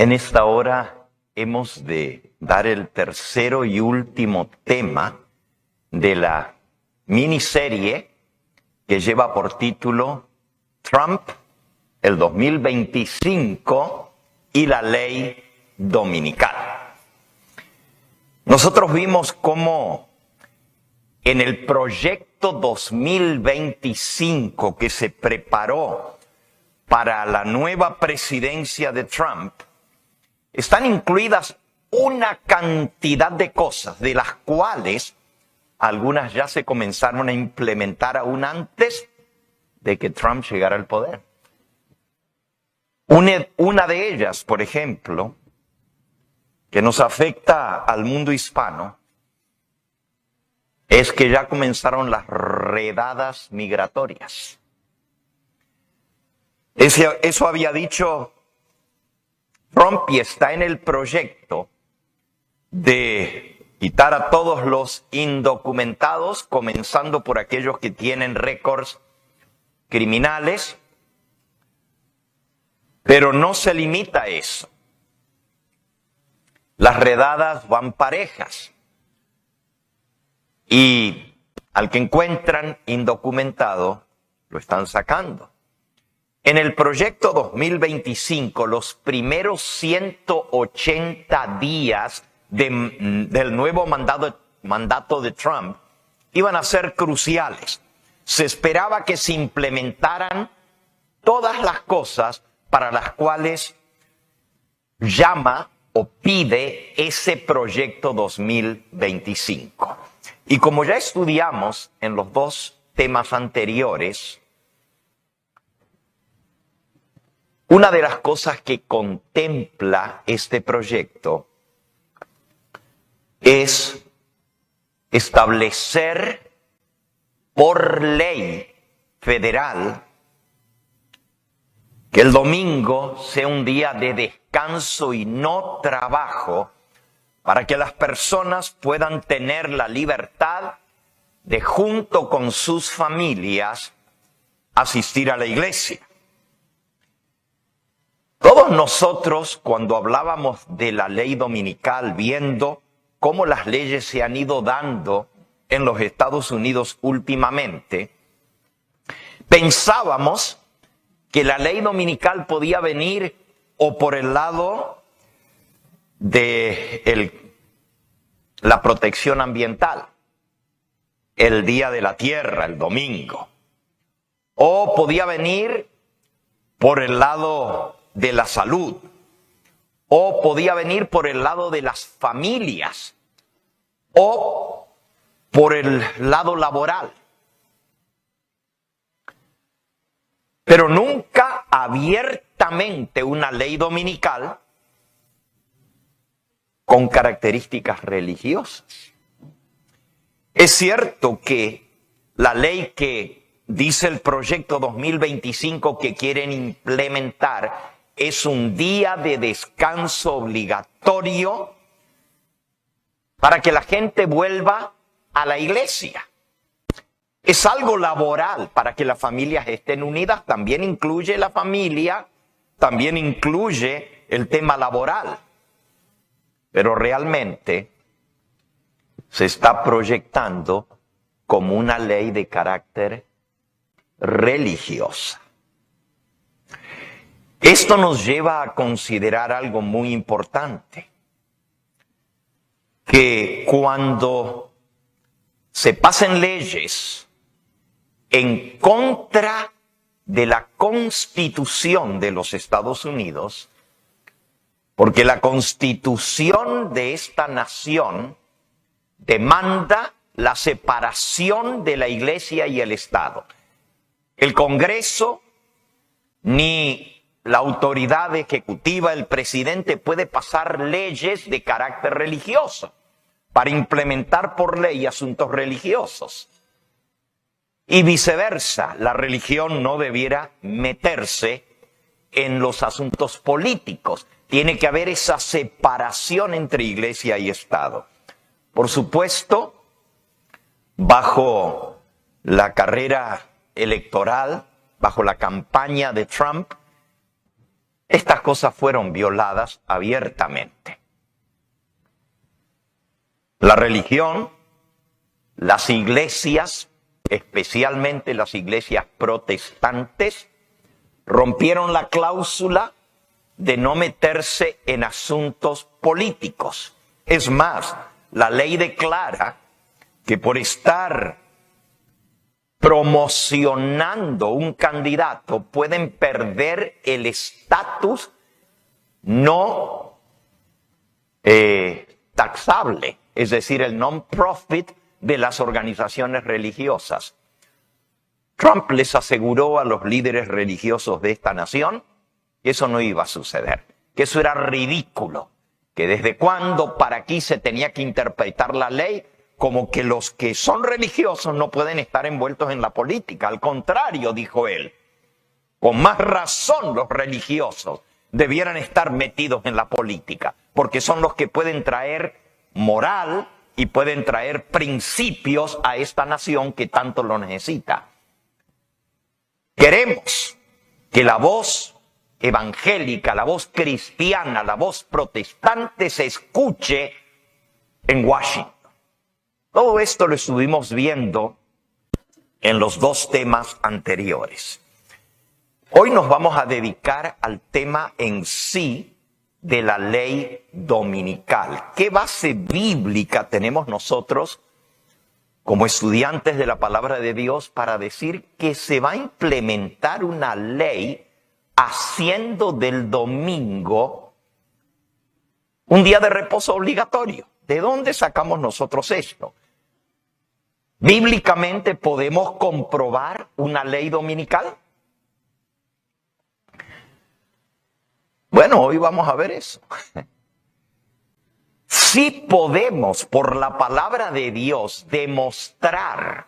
En esta hora hemos de dar el tercero y último tema de la miniserie que lleva por título Trump, el 2025 y la ley dominical. Nosotros vimos cómo en el proyecto 2025 que se preparó para la nueva presidencia de Trump, están incluidas una cantidad de cosas, de las cuales algunas ya se comenzaron a implementar aún antes de que Trump llegara al poder. Una de ellas, por ejemplo, que nos afecta al mundo hispano, es que ya comenzaron las redadas migratorias. Eso había dicho Trump y está en el proyecto de quitar a todos los indocumentados, comenzando por aquellos que tienen récords criminales, pero no se limita a eso. Las redadas van parejas y al que encuentran indocumentado lo están sacando. En el proyecto 2025, los primeros 180 días del nuevo mandato de Trump iban a ser cruciales. Se esperaba que se implementaran todas las cosas para las cuales llama o pide ese proyecto 2025. Y como ya estudiamos en los dos temas anteriores, una de las cosas que contempla este proyecto es establecer por ley federal que el domingo sea un día de descanso y no trabajo para que las personas puedan tener la libertad de, junto con sus familias, asistir a la iglesia. Todos nosotros, cuando hablábamos de la ley dominical, viendo cómo las leyes se han ido dando en los Estados Unidos últimamente, pensábamos que la ley dominical podía venir o por el lado de la protección ambiental, el Día de la Tierra, el domingo, o podía venir por el lado de la salud, o podía venir por el lado de las familias, o por el lado laboral. Pero nunca abiertamente una ley dominical con características religiosas. Es cierto que la ley que dice el proyecto 2025 que quieren implementar es un día de descanso obligatorio para que la gente vuelva a la iglesia. Es algo laboral para que las familias estén unidas, también incluye la familia, también incluye el tema laboral. Pero realmente se está proyectando como una ley de carácter religiosa. Esto nos lleva a considerar algo muy importante, que cuando se pasen leyes en contra de la Constitución de los Estados Unidos, porque la Constitución de esta nación demanda la separación de la Iglesia y el Estado. El Congreso ni la autoridad ejecutiva, el presidente, puede pasar leyes de carácter religioso para implementar por ley asuntos religiosos. Y viceversa, la religión no debiera meterse en los asuntos políticos. Tiene que haber esa separación entre Iglesia y Estado. Por supuesto, bajo la carrera electoral, bajo la campaña de Trump, estas cosas fueron violadas abiertamente. La religión, las iglesias, especialmente las iglesias protestantes, rompieron la cláusula de no meterse en asuntos políticos. Es más, la ley declara que por estar promocionando un candidato pueden perder el estatus no taxable, es decir, el non-profit de las organizaciones religiosas. Trump les aseguró a los líderes religiosos de esta nación que eso no iba a suceder, que eso era ridículo, que desde cuándo para aquí se tenía que interpretar la ley como que los que son religiosos no pueden estar envueltos en la política. Al contrario, dijo él, con más razón los religiosos debieran estar metidos en la política, porque son los que pueden traer moral y pueden traer principios a esta nación que tanto lo necesita. Queremos que la voz evangélica, la voz cristiana, la voz protestante se escuche en Washington. Todo esto lo estuvimos viendo en los dos temas anteriores. Hoy nos vamos a dedicar al tema en sí de la ley dominical. ¿Qué base bíblica tenemos nosotros como estudiantes de la palabra de Dios para decir que se va a implementar una ley haciendo del domingo un día de reposo obligatorio? ¿De dónde sacamos nosotros esto? ¿Bíblicamente podemos comprobar una ley dominical? Bueno, hoy vamos a ver eso. Sí podemos, por la palabra de Dios, demostrar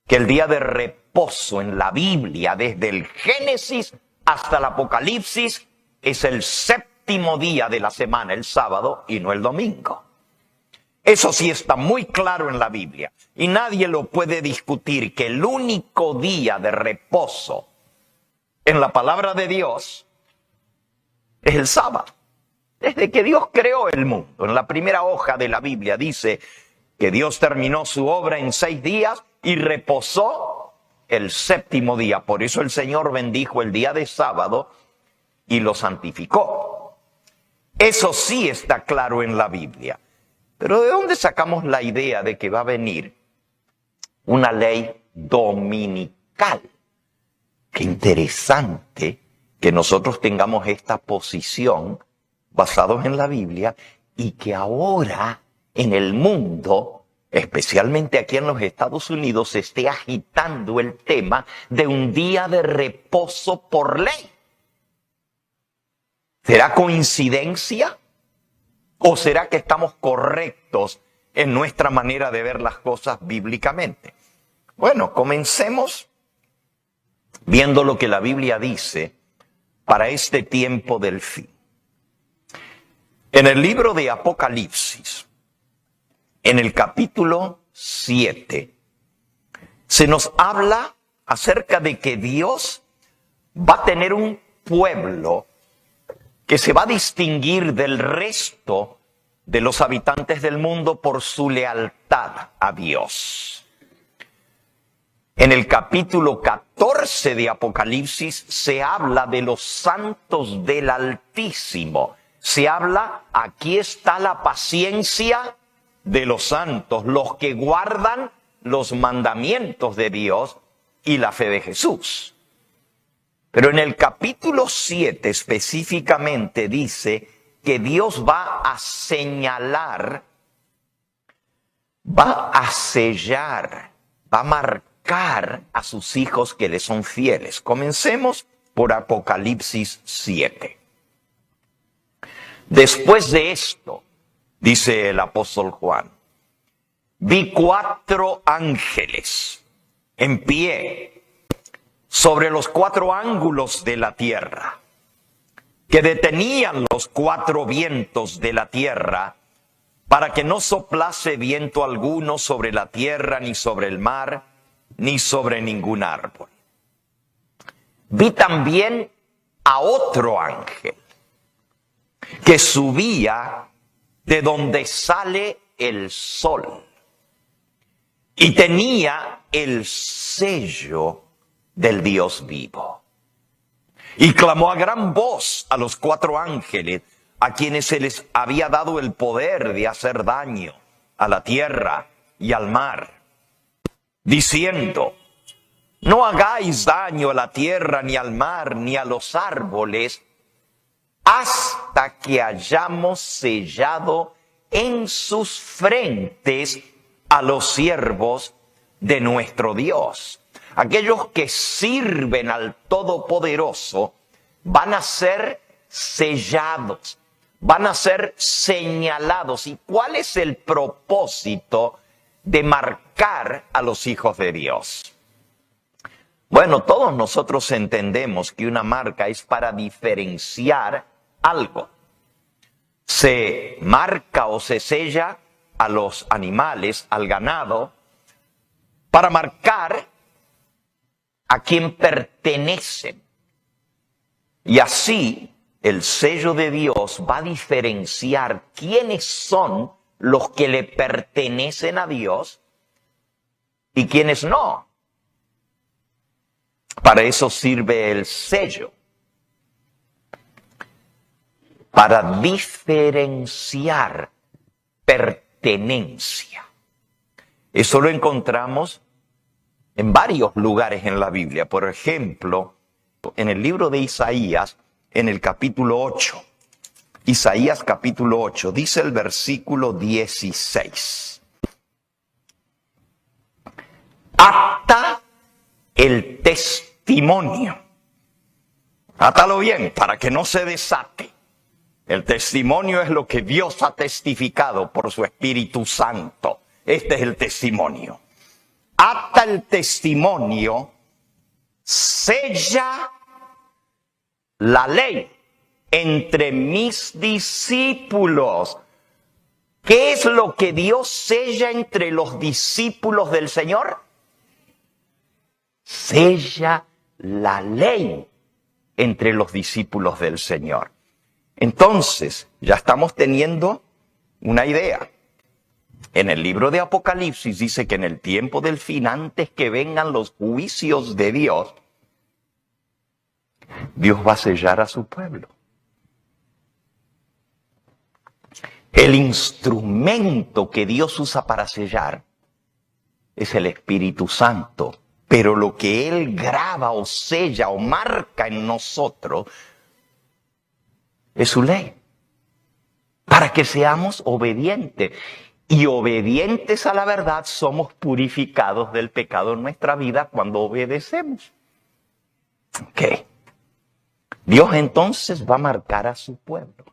que el día de reposo en la Biblia, desde el Génesis hasta el Apocalipsis, es el séptimo día de la semana, el sábado, y no el domingo. Eso sí está muy claro en la Biblia, y nadie lo puede discutir, que el único día de reposo en la palabra de Dios es el sábado. Desde que Dios creó el mundo, en la primera hoja de la Biblia dice que Dios terminó su obra en 6 días y reposó el séptimo día. Por eso el Señor bendijo el día de sábado y lo santificó. Eso sí está claro en la Biblia. Pero ¿de dónde sacamos la idea de que va a venir una ley dominical? Qué interesante que nosotros tengamos esta posición basados en la Biblia y que ahora en el mundo, especialmente aquí en los Estados Unidos, se esté agitando el tema de un día de reposo por ley. ¿Será coincidencia? ¿O será que estamos correctos en nuestra manera de ver las cosas bíblicamente? Bueno, comencemos viendo lo que la Biblia dice para este tiempo del fin. En el libro de Apocalipsis, en el capítulo 7, se nos habla acerca de que Dios va a tener un pueblo que se va a distinguir del resto de los habitantes del mundo por su lealtad a Dios. En el capítulo 14 de Apocalipsis se habla de los santos del Altísimo. Se habla, aquí está la paciencia de los santos, los que guardan los mandamientos de Dios y la fe de Jesús. Pero en el capítulo 7 específicamente dice que Dios va a señalar, va a sellar, va a marcar a sus hijos que le son fieles. Comencemos por Apocalipsis 7. Después de esto, dice el apóstol Juan, vi 4 ángeles en pie sobre los 4 ángulos de la tierra, que detenían los 4 vientos de la tierra, para que no soplase viento alguno sobre la tierra, ni sobre el mar, ni sobre ningún árbol. Vi también a otro ángel que subía de donde sale el sol y tenía el sello del Dios vivo. Y clamó a gran voz a los 4 ángeles a quienes se les había dado el poder de hacer daño a la tierra y al mar, diciendo: no hagáis daño a la tierra, ni al mar, ni a los árboles, hasta que hayamos sellado en sus frentes a los siervos de nuestro Dios. Aquellos que sirven al Todopoderoso van a ser sellados, van a ser señalados. ¿Y cuál es el propósito de marcar a los hijos de Dios? Bueno, todos nosotros entendemos que una marca es para diferenciar algo. Se marca o se sella a los animales, al ganado, para marcar a quien pertenecen. Y así el sello de Dios va a diferenciar quiénes son los que le pertenecen a Dios y quiénes no. Para eso sirve el sello, para diferenciar pertenencia. Eso lo encontramos en varios lugares en la Biblia. Por ejemplo, en el libro de Isaías, en el capítulo 8. Isaías capítulo 8, dice el versículo 16. Ata el testimonio. Átalo bien para que no se desate. El testimonio es lo que Dios ha testificado por su Espíritu Santo. Este es el testimonio. Ata el testimonio, sella la ley entre mis discípulos. ¿Qué es lo que Dios sella entre los discípulos del Señor? Sella la ley entre los discípulos del Señor. Entonces, ya estamos teniendo una idea. En el libro de Apocalipsis dice que en el tiempo del fin, antes que vengan los juicios de Dios, Dios va a sellar a su pueblo. El instrumento que Dios usa para sellar es el Espíritu Santo. Pero lo que Él graba o sella o marca en nosotros es su ley. Para que seamos obedientes. Y obedientes a la verdad somos purificados del pecado en nuestra vida cuando obedecemos. Ok. Dios entonces va a marcar a su pueblo.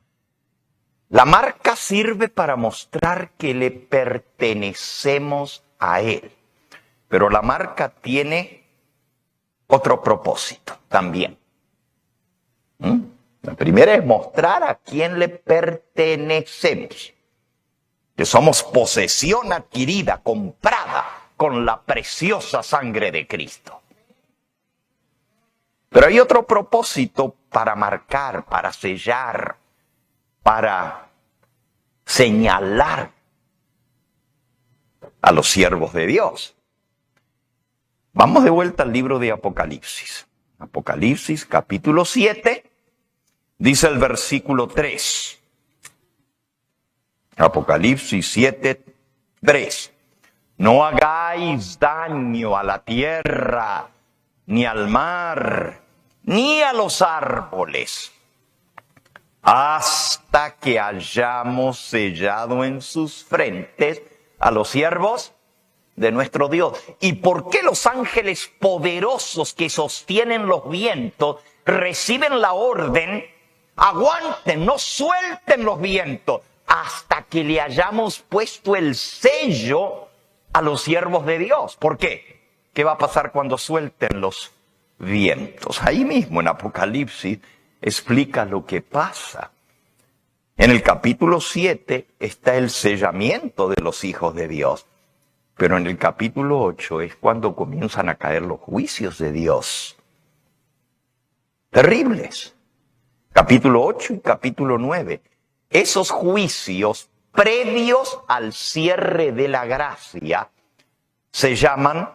La marca sirve para mostrar que le pertenecemos a Él. Pero la marca tiene otro propósito también. La primera es mostrar a quién le pertenecemos. Que somos posesión adquirida, comprada con la preciosa sangre de Cristo. Pero hay otro propósito para marcar, para sellar, para señalar a los siervos de Dios. Vamos de vuelta al libro de Apocalipsis. Apocalipsis capítulo 7, dice el versículo 3. Apocalipsis 7, 3. No hagáis daño a la tierra, ni al mar, ni a los árboles, hasta que hayamos sellado en sus frentes a los siervos de nuestro Dios. ¿Y por qué los ángeles poderosos que sostienen los vientos reciben la orden? Aguanten, no suelten los vientos hasta que le hayamos puesto el sello a los siervos de Dios. ¿Por qué? ¿Qué va a pasar cuando suelten los vientos? Ahí mismo en Apocalipsis explica lo que pasa. En el capítulo 7 está el sellamiento de los hijos de Dios. Pero en el capítulo 8 es cuando comienzan a caer los juicios de Dios. Terribles. capítulo 8 y capítulo 9. Esos juicios previos al cierre de la gracia se llaman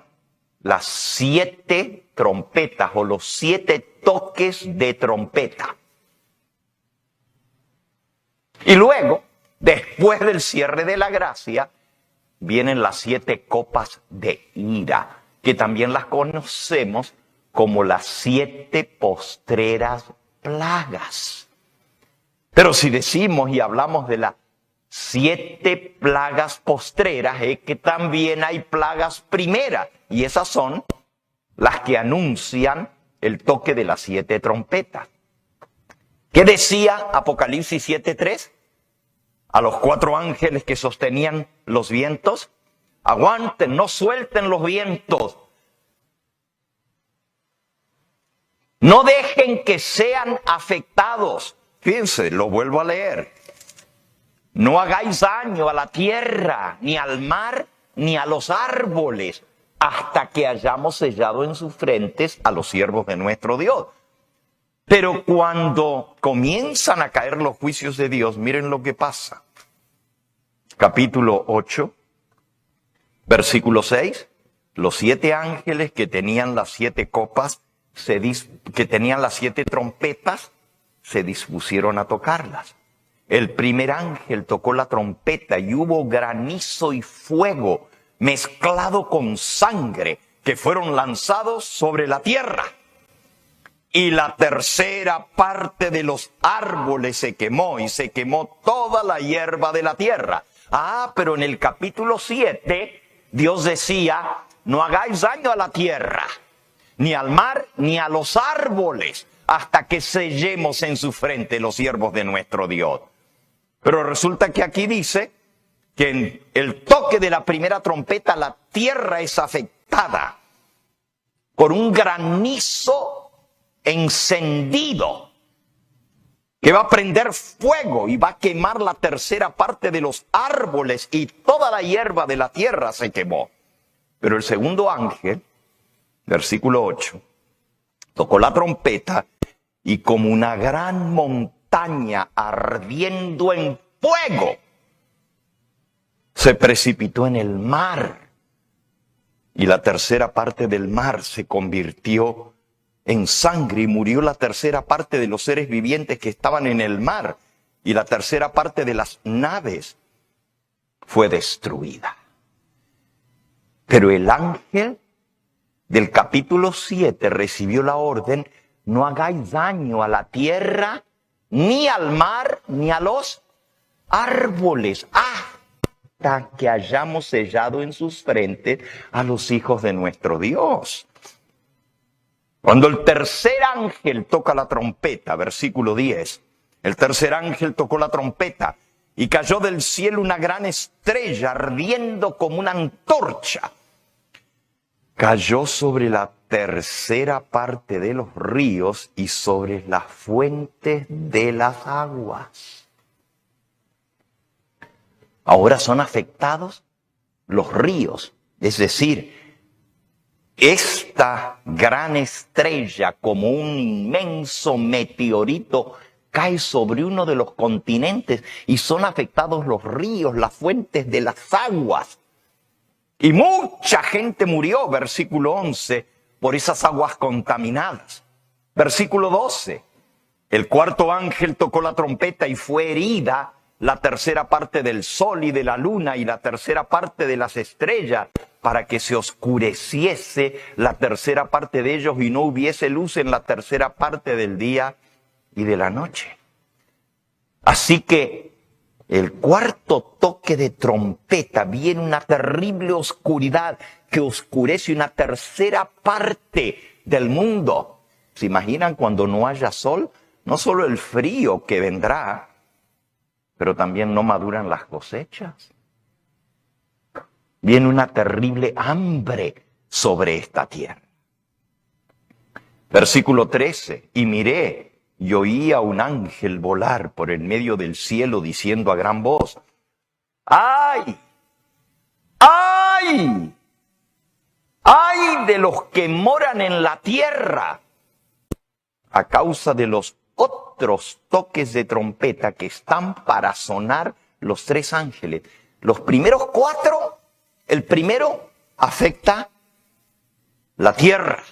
las 7 trompetas o los 7 toques de trompeta. Y luego, después del cierre de la gracia, vienen las 7 copas de ira, que también las conocemos como las 7 postreras plagas. Pero si decimos y hablamos de las 7 plagas postreras, es que también hay plagas primeras, y esas son las que anuncian el toque de las 7 trompetas. ¿Qué decía Apocalipsis 7:3? A los 4 ángeles que sostenían los vientos: aguanten, no suelten los vientos. No dejen que sean afectados. Fíjense, lo vuelvo a leer. No hagáis daño a la tierra, ni al mar, ni a los árboles, hasta que hayamos sellado en sus frentes a los siervos de nuestro Dios. Pero cuando comienzan a caer los juicios de Dios, miren lo que pasa. Capítulo 8, versículo 6. Los 7 ángeles que tenían las 7 copas, que tenían las 7 trompetas, se dispusieron a tocarlas. El primer ángel tocó la trompeta y hubo granizo y fuego mezclado con sangre que fueron lanzados sobre la tierra. Y la tercera parte de los árboles se quemó y se quemó toda la hierba de la tierra. Pero en el capítulo 7, Dios decía: no hagáis daño a la tierra, ni al mar, ni a los árboles, hasta que sellemos en su frente los siervos de nuestro Dios. Pero resulta que aquí dice que en el toque de la primera trompeta la tierra es afectada por un granizo encendido que va a prender fuego y va a quemar la tercera parte de los árboles y toda la hierba de la tierra se quemó. Pero el segundo ángel, versículo 8, tocó la trompeta y como una gran montaña ardiendo en fuego, se precipitó en el mar. Y la tercera parte del mar se convirtió en sangre y murió la tercera parte de los seres vivientes que estaban en el mar. Y la tercera parte de las naves fue destruida. Pero el ángel del capítulo 7 recibió la orden: no hagáis daño a la tierra, ni al mar, ni a los árboles, hasta que hayamos sellado en sus frentes a los hijos de nuestro Dios. Cuando el tercer ángel toca la trompeta, versículo 10, el tercer ángel tocó la trompeta y cayó del cielo una gran estrella ardiendo como una antorcha. Cayó sobre la tercera parte de los ríos y sobre las fuentes de las aguas. Ahora son afectados los ríos, es decir, esta gran estrella, como un inmenso meteorito, cae sobre uno de los continentes y son afectados los ríos, las fuentes de las aguas. Y mucha gente murió, versículo 11, por esas aguas contaminadas. Versículo 12, el cuarto ángel tocó la trompeta y fue herida la tercera parte del sol y de la luna y la tercera parte de las estrellas, para que se oscureciese la tercera parte de ellos y no hubiese luz en la tercera parte del día y de la noche. Así que el cuarto toque de trompeta viene una terrible oscuridad que oscurece una tercera parte del mundo. ¿Se imaginan cuando no haya sol? No solo el frío que vendrá, pero también no maduran las cosechas. Viene una terrible hambre sobre esta tierra. Versículo 13, y miré y oí a un ángel volar por el medio del cielo diciendo a gran voz: ¡ay! ¡ay! ¡ay de los que moran en la tierra! A causa de los otros otros toques de trompeta que están para sonar los 3 ángeles. Los primeros 4, el primero afecta la tierra,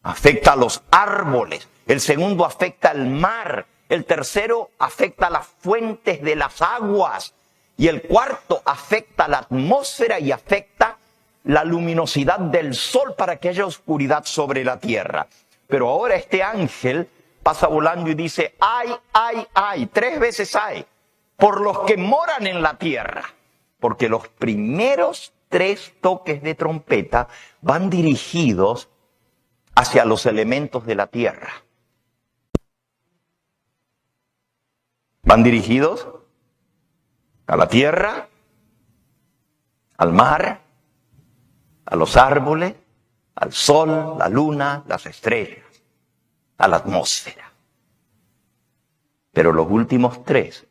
afecta a los árboles, el segundo afecta al mar, el tercero afecta a las fuentes de las aguas y el cuarto afecta a la atmósfera y afecta la luminosidad del sol para que haya oscuridad sobre la tierra. Pero ahora este ángel pasa volando y dice, ay, ay, ay, 3 veces ay, por los que moran en la tierra. Porque los primeros 3 toques de trompeta van dirigidos hacia los elementos de la tierra. Van dirigidos a la tierra, al mar, a los árboles, al sol, la luna, las estrellas, a la atmósfera. Pero los últimos 3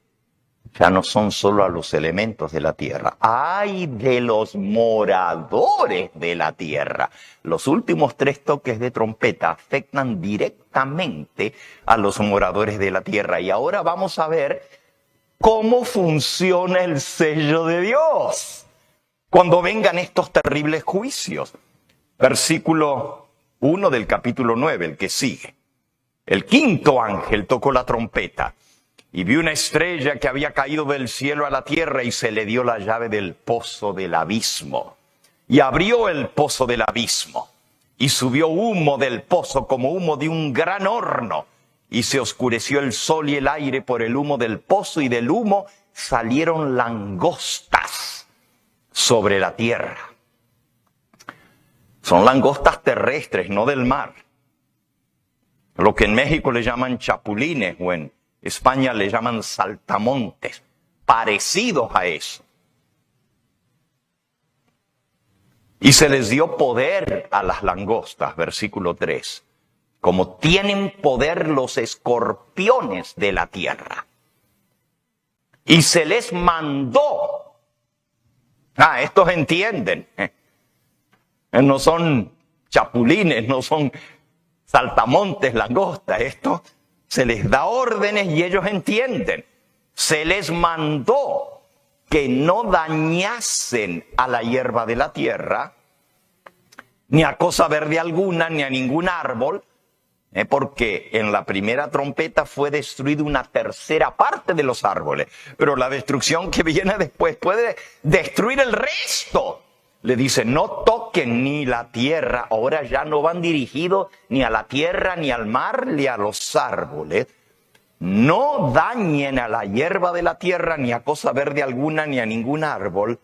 ya no son solo a los elementos de la tierra. ¡Ay de los moradores de la tierra! Los últimos 3 toques de trompeta afectan directamente a los moradores de la tierra. Y ahora vamos a ver cómo funciona el sello de Dios cuando vengan estos terribles juicios. Versículo 1 del capítulo 9, el que sigue. El 5.º ángel tocó la trompeta y vi una estrella que había caído del cielo a la tierra y se le dio la llave del pozo del abismo. Y abrió el pozo del abismo y subió humo del pozo como humo de un gran horno. Y se oscureció el sol y el aire por el humo del pozo y del humo salieron langostas sobre la tierra. Son langostas terrestres, no del mar. Lo que en México le llaman chapulines o en España le llaman saltamontes, parecidos a eso. Y se les dio poder a las langostas, versículo 3, como tienen poder los escorpiones de la tierra. Y se les mandó. Estos entienden. No son chapulines, no son saltamontes, langostas. Esto se les da órdenes y ellos entienden. Se les mandó que no dañasen a la hierba de la tierra, ni a cosa verde alguna, ni a ningún árbol, porque en la primera trompeta fue destruida una tercera parte de los árboles, pero la destrucción que viene después puede destruir el resto. Le dice, no toquen ni la tierra, ahora ya no van dirigidos ni a la tierra, ni al mar, ni a los árboles. No dañen a la hierba de la tierra, ni a cosa verde alguna, ni a ningún árbol,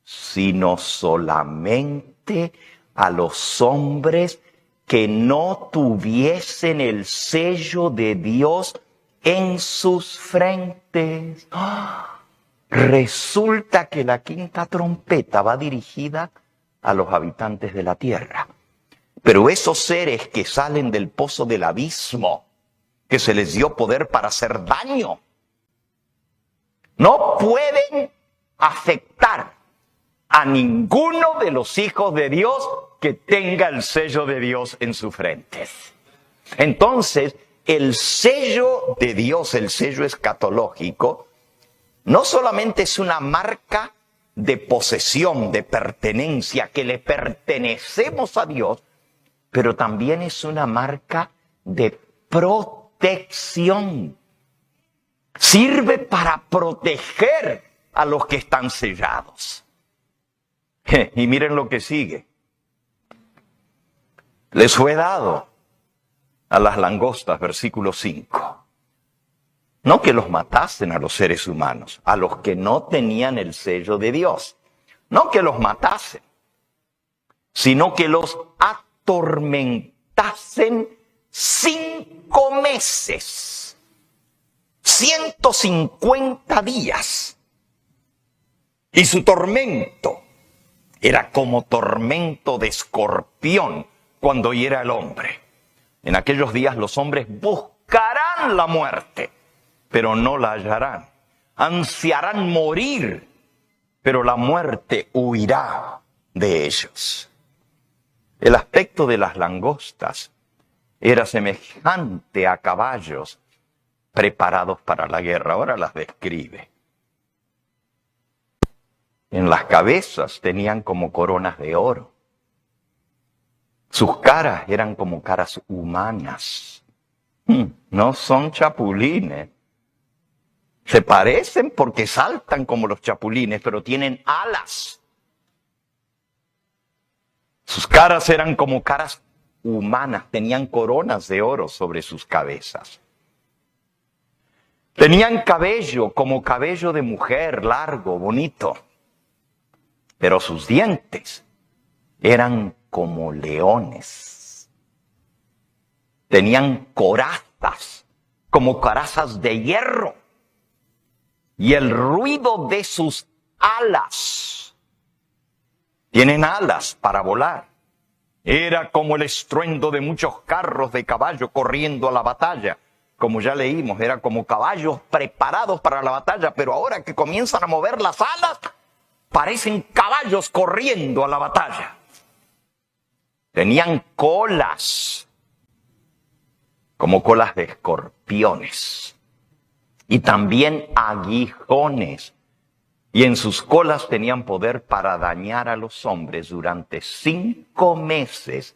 sino solamente a los hombres que no tuviesen el sello de Dios en sus frentes. Resulta que la 5ª trompeta va dirigida a los habitantes de la tierra. Pero esos seres que salen del pozo del abismo, que se les dio poder para hacer daño, no pueden afectar a ninguno de los hijos de Dios que tenga el sello de Dios en su frente. Entonces, el sello de Dios, el sello escatológico, no solamente es una marca de posesión, de pertenencia, que le pertenecemos a Dios, pero también es una marca de protección. Sirve para proteger a los que están sellados. Y miren lo que sigue. Les fue dado a las langostas, versículo 5. No que los matasen a los seres humanos, a los que no tenían el sello de Dios. No que los matasen, sino que los atormentasen 5 meses, 150 días. Y su tormento era como tormento de escorpión cuando hiera el hombre. En aquellos días los hombres buscarán la muerte, pero no la hallarán. Ansiarán morir, pero la muerte huirá de ellos. El aspecto de las langostas era semejante a caballos preparados para la guerra. Ahora las describe. En las cabezas tenían como coronas de oro. Sus caras eran como caras humanas. No son chapulines. Se parecen porque saltan como los chapulines, pero tienen alas. Sus caras eran como caras humanas, tenían coronas de oro sobre sus cabezas. Tenían cabello como cabello de mujer, largo, bonito. Pero sus dientes eran como leones. Tenían corazas, como corazas de hierro. Y el ruido de sus alas, tienen alas para volar, era como el estruendo de muchos carros de caballo corriendo a la batalla. Como ya leímos, era como caballos preparados para la batalla, pero ahora que comienzan a mover las alas, parecen caballos corriendo a la batalla. Tenían colas, como colas de escorpiones. Y también aguijones. Y en sus colas tenían poder para dañar a los hombres durante 5 meses.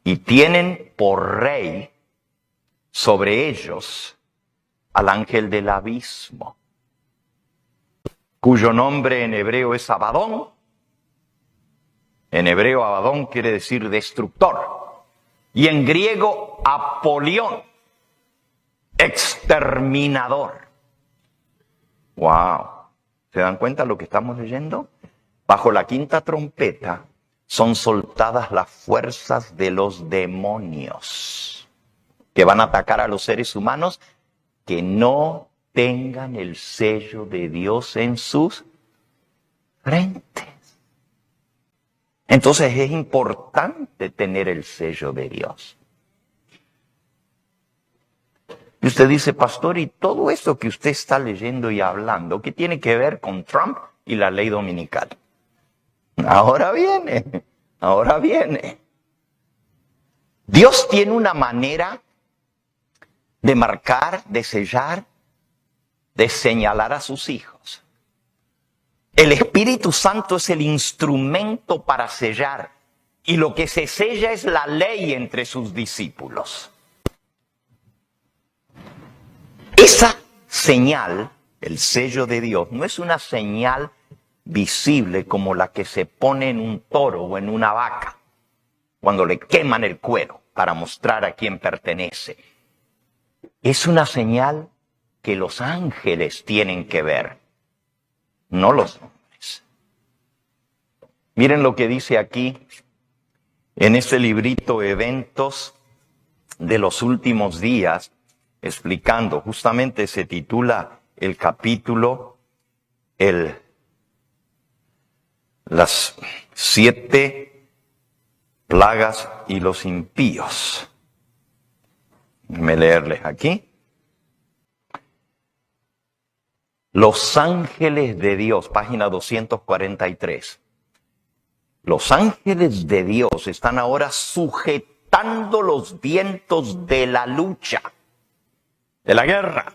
Y tienen por rey sobre ellos al ángel del abismo, cuyo nombre en hebreo es Abadón. En hebreo Abadón quiere decir destructor. Y en griego Apolión, exterminador. ¡Wow! ¿Se dan cuenta de lo que estamos leyendo? Bajo la quinta trompeta son soltadas las fuerzas de los demonios que van a atacar a los seres humanos que no tengan el sello de Dios en sus frentes. Entonces es importante tener el sello de Dios. Y usted dice, pastor, ¿y todo esto que usted está leyendo y hablando, qué tiene que ver con Trump y la ley dominical? Ahora viene. Dios tiene una manera de marcar, de sellar, de señalar a sus hijos. El Espíritu Santo es el instrumento para sellar, y lo que se sella es la ley entre sus discípulos. Esa señal, el sello de Dios, no es una señal visible como la que se pone en un toro o en una vaca, cuando le queman el cuero para mostrar a quién pertenece. Es una señal que los ángeles tienen que ver, no los hombres. Miren lo que dice aquí, en este librito Eventos de los Últimos Días, explicando, justamente se titula el capítulo, las 7 plagas y los impíos. Déjenme leerles aquí. Los ángeles de Dios, página 243. Los ángeles de Dios están ahora sujetando los vientos de la lucha, de la guerra,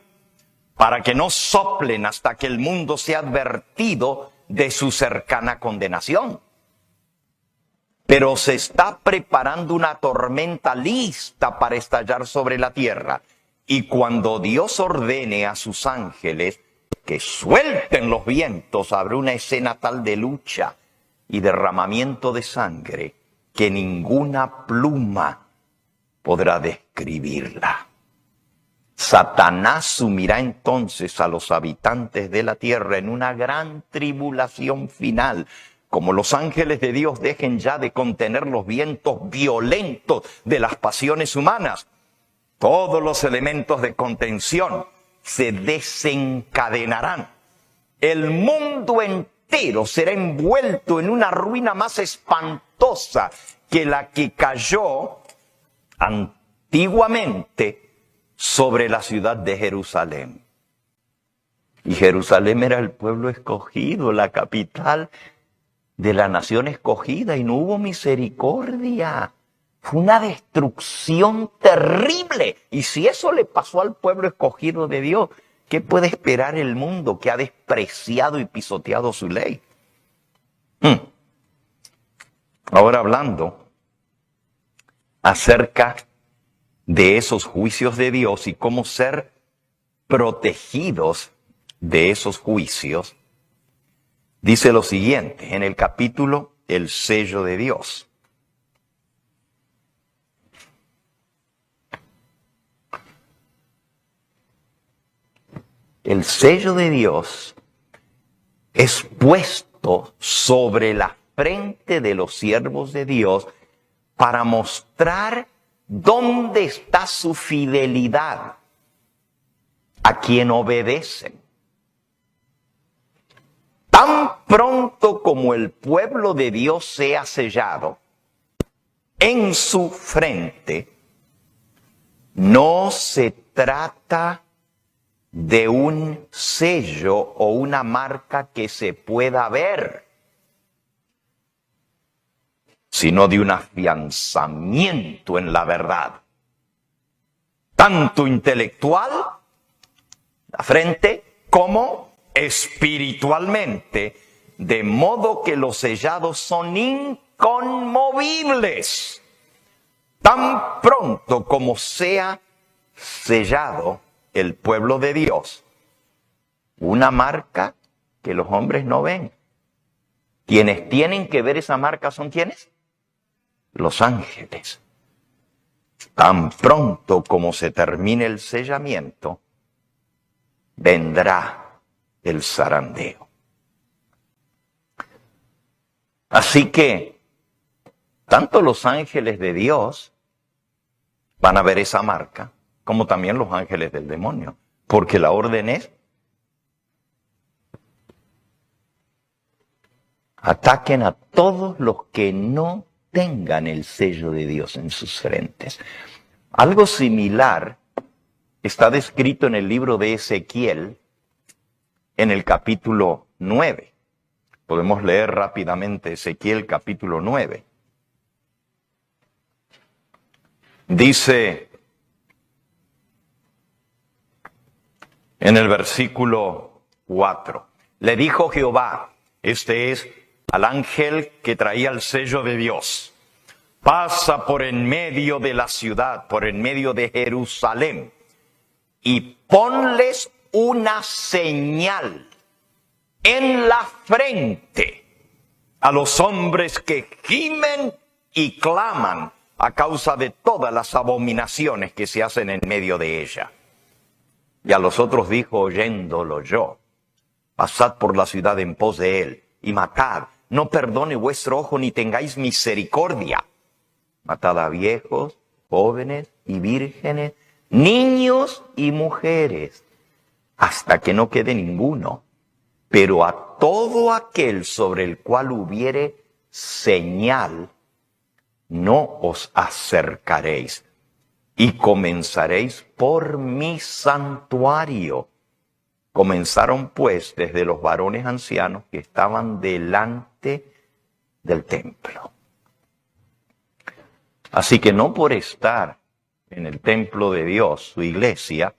para que no soplen hasta que el mundo sea advertido de su cercana condenación. Pero se está preparando una tormenta lista para estallar sobre la tierra. Y cuando Dios ordene a sus ángeles que suelten los vientos, habrá una escena tal de lucha y derramamiento de sangre que ninguna pluma podrá describirla. Satanás sumirá entonces a los habitantes de la tierra en una gran tribulación final. Como los ángeles de Dios dejen ya de contener los vientos violentos de las pasiones humanas, todos los elementos de contención se desencadenarán. El mundo entero será envuelto en una ruina más espantosa que la que cayó antiguamente sobre la ciudad de Jerusalén. Y Jerusalén era el pueblo escogido, la capital de la nación escogida, y no hubo misericordia Fue una destrucción terrible. Y si eso le pasó al pueblo escogido de Dios, ¿qué puede esperar el mundo que ha despreciado y pisoteado su ley? Ahora hablando acerca de esos juicios de Dios y cómo ser protegidos de esos juicios, dice lo siguiente en el capítulo El sello de Dios. El sello de Dios es puesto sobre la frente de los siervos de Dios para mostrar dónde está su fidelidad a quien obedecen. Tan pronto como el pueblo de Dios sea sellado en su frente, no se trata de un sello o una marca que se pueda ver, sino de un afianzamiento en la verdad, tanto intelectual, la frente, como espiritualmente, de modo que los sellados son inconmovibles, tan pronto como sea sellado el pueblo de Dios, una marca que los hombres no ven. Quienes tienen que ver esa marca son ¿quiénes? Los ángeles. Tan pronto como se termine el sellamiento, vendrá el zarandeo. Así que, tanto los ángeles de Dios van a ver esa marca, como también los ángeles del demonio. Porque la orden es: ataquen a todos los que no tengan el sello de Dios en sus frentes. Algo similar está descrito en el libro de Ezequiel, en el capítulo 9. Podemos leer rápidamente Ezequiel capítulo 9. Dice en el versículo 4, le dijo Jehová, este es al ángel que traía el sello de Dios, pasa por en medio de la ciudad, por en medio de Jerusalén, y ponles una señal en la frente a los hombres que gimen y claman a causa de todas las abominaciones que se hacen en medio de ella. Y a los otros dijo, oyéndolo yo, pasad por la ciudad en pos de él, y matad, no perdone vuestro ojo ni tengáis misericordia. Matad a viejos, jóvenes y vírgenes, niños y mujeres, hasta que no quede ninguno. Pero a todo aquel sobre el cual hubiere señal, no os acercaréis, y comenzaréis por mi santuario. Comenzaron pues desde los varones ancianos que estaban delante del templo. Así que no por estar en el templo de Dios, su iglesia,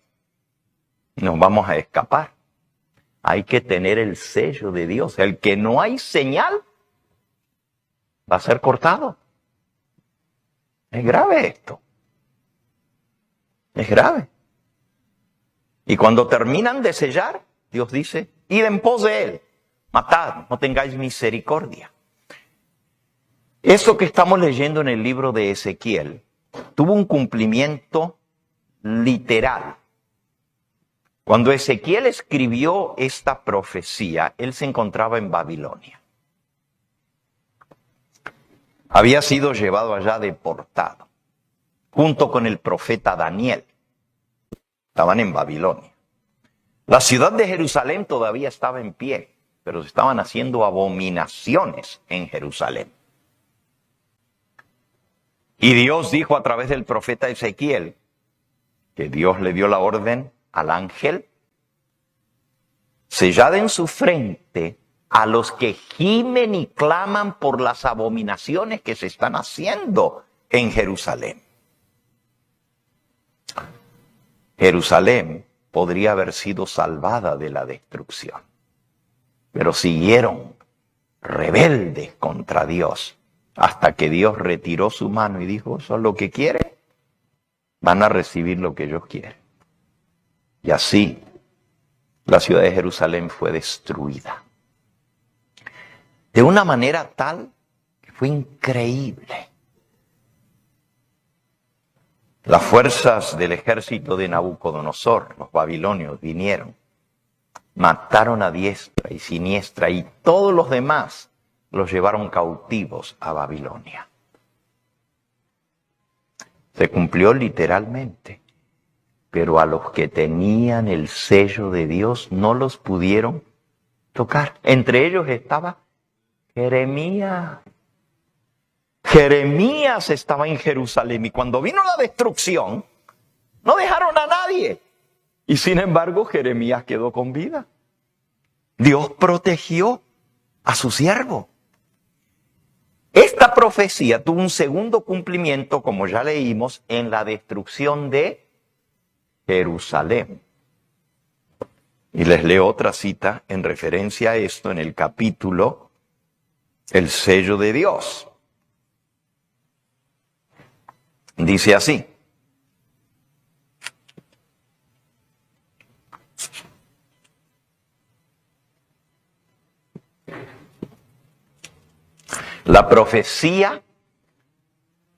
nos vamos a escapar. Hay que tener el sello de Dios. El que no hay señal va a ser cortado. Es grave esto. Es grave. Y cuando terminan de sellar, Dios dice, id en pos de él, matad, no tengáis misericordia. Eso que estamos leyendo en el libro de Ezequiel tuvo un cumplimiento literal. Cuando Ezequiel escribió esta profecía, él se encontraba en Babilonia. Había sido llevado allá deportado, junto con el profeta Daniel. Estaban en Babilonia. La ciudad de Jerusalén todavía estaba en pie, pero se estaban haciendo abominaciones en Jerusalén. Y Dios dijo a través del profeta Ezequiel que Dios le dio la orden al ángel: sellad en su frente a los que gimen y claman por las abominaciones que se están haciendo en Jerusalén. Jerusalén podría haber sido salvada de la destrucción, pero siguieron rebeldes contra Dios hasta que Dios retiró su mano y dijo, eso es lo que quieren, van a recibir lo que ellos quieren. Y así la ciudad de Jerusalén fue destruida. De una manera tal que fue increíble. Las fuerzas del ejército de Nabucodonosor, los babilonios, vinieron, mataron a diestra y siniestra y todos los demás los llevaron cautivos a Babilonia. Se cumplió literalmente, pero a los que tenían el sello de Dios no los pudieron tocar. Entre ellos estaba Jeremías. Jeremías estaba en Jerusalén y cuando vino la destrucción, no dejaron a nadie. Y sin embargo, Jeremías quedó con vida. Dios protegió a su siervo. Esta profecía tuvo un segundo cumplimiento, como ya leímos, en la destrucción de Jerusalén. Y les leo otra cita en referencia a esto en el capítulo El sello de Dios. Dice así. La profecía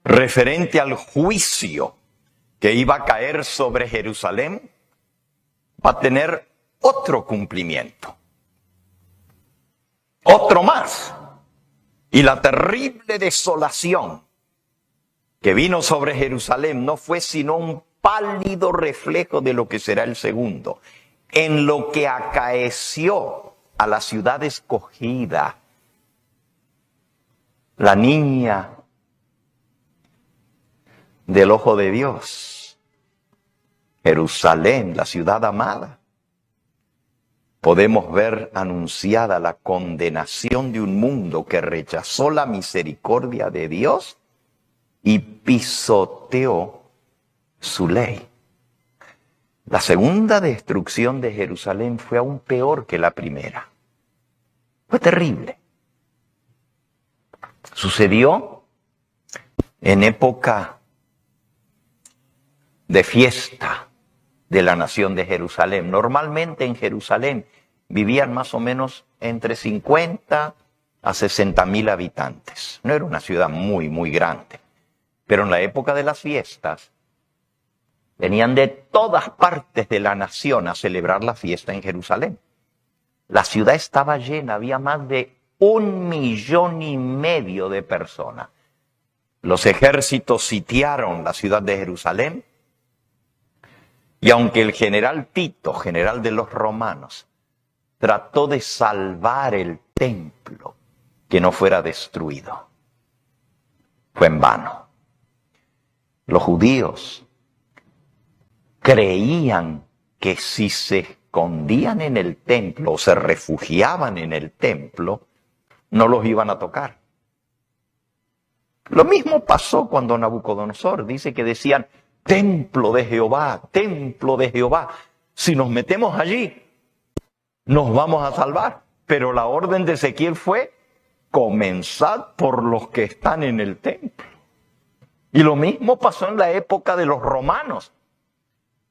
referente al juicio que iba a caer sobre Jerusalén va a tener otro cumplimiento. Otro más. Y la terrible desolación que vino sobre Jerusalén no fue sino un pálido reflejo de lo que será el segundo. En lo que acaeció a la ciudad escogida, la niña del ojo de Dios, Jerusalén, la ciudad amada, podemos ver anunciada la condenación de un mundo que rechazó la misericordia de Dios y pisoteó su ley. La segunda destrucción de Jerusalén fue aún peor que la primera. Fue terrible. Sucedió en época de fiesta de la nación de Jerusalén. Normalmente en Jerusalén vivían más o menos entre 50 a 60,000 habitantes. No era una ciudad muy, muy grande. Pero en la época de las fiestas, venían de todas partes de la nación a celebrar la fiesta en Jerusalén. La ciudad estaba llena, había más de 1,5 millones de personas. Los ejércitos sitiaron la ciudad de Jerusalén y aunque el general Tito, general de los romanos, trató de salvar el templo que no fuera destruido, fue en vano. Los judíos creían que si se escondían en el templo o se refugiaban en el templo, no los iban a tocar. Lo mismo pasó cuando Nabucodonosor dice que decían, templo de Jehová, templo de Jehová. Si nos metemos allí, nos vamos a salvar. Pero la orden de Ezequiel fue, comenzad por los que están en el templo. Y lo mismo pasó en la época de los romanos.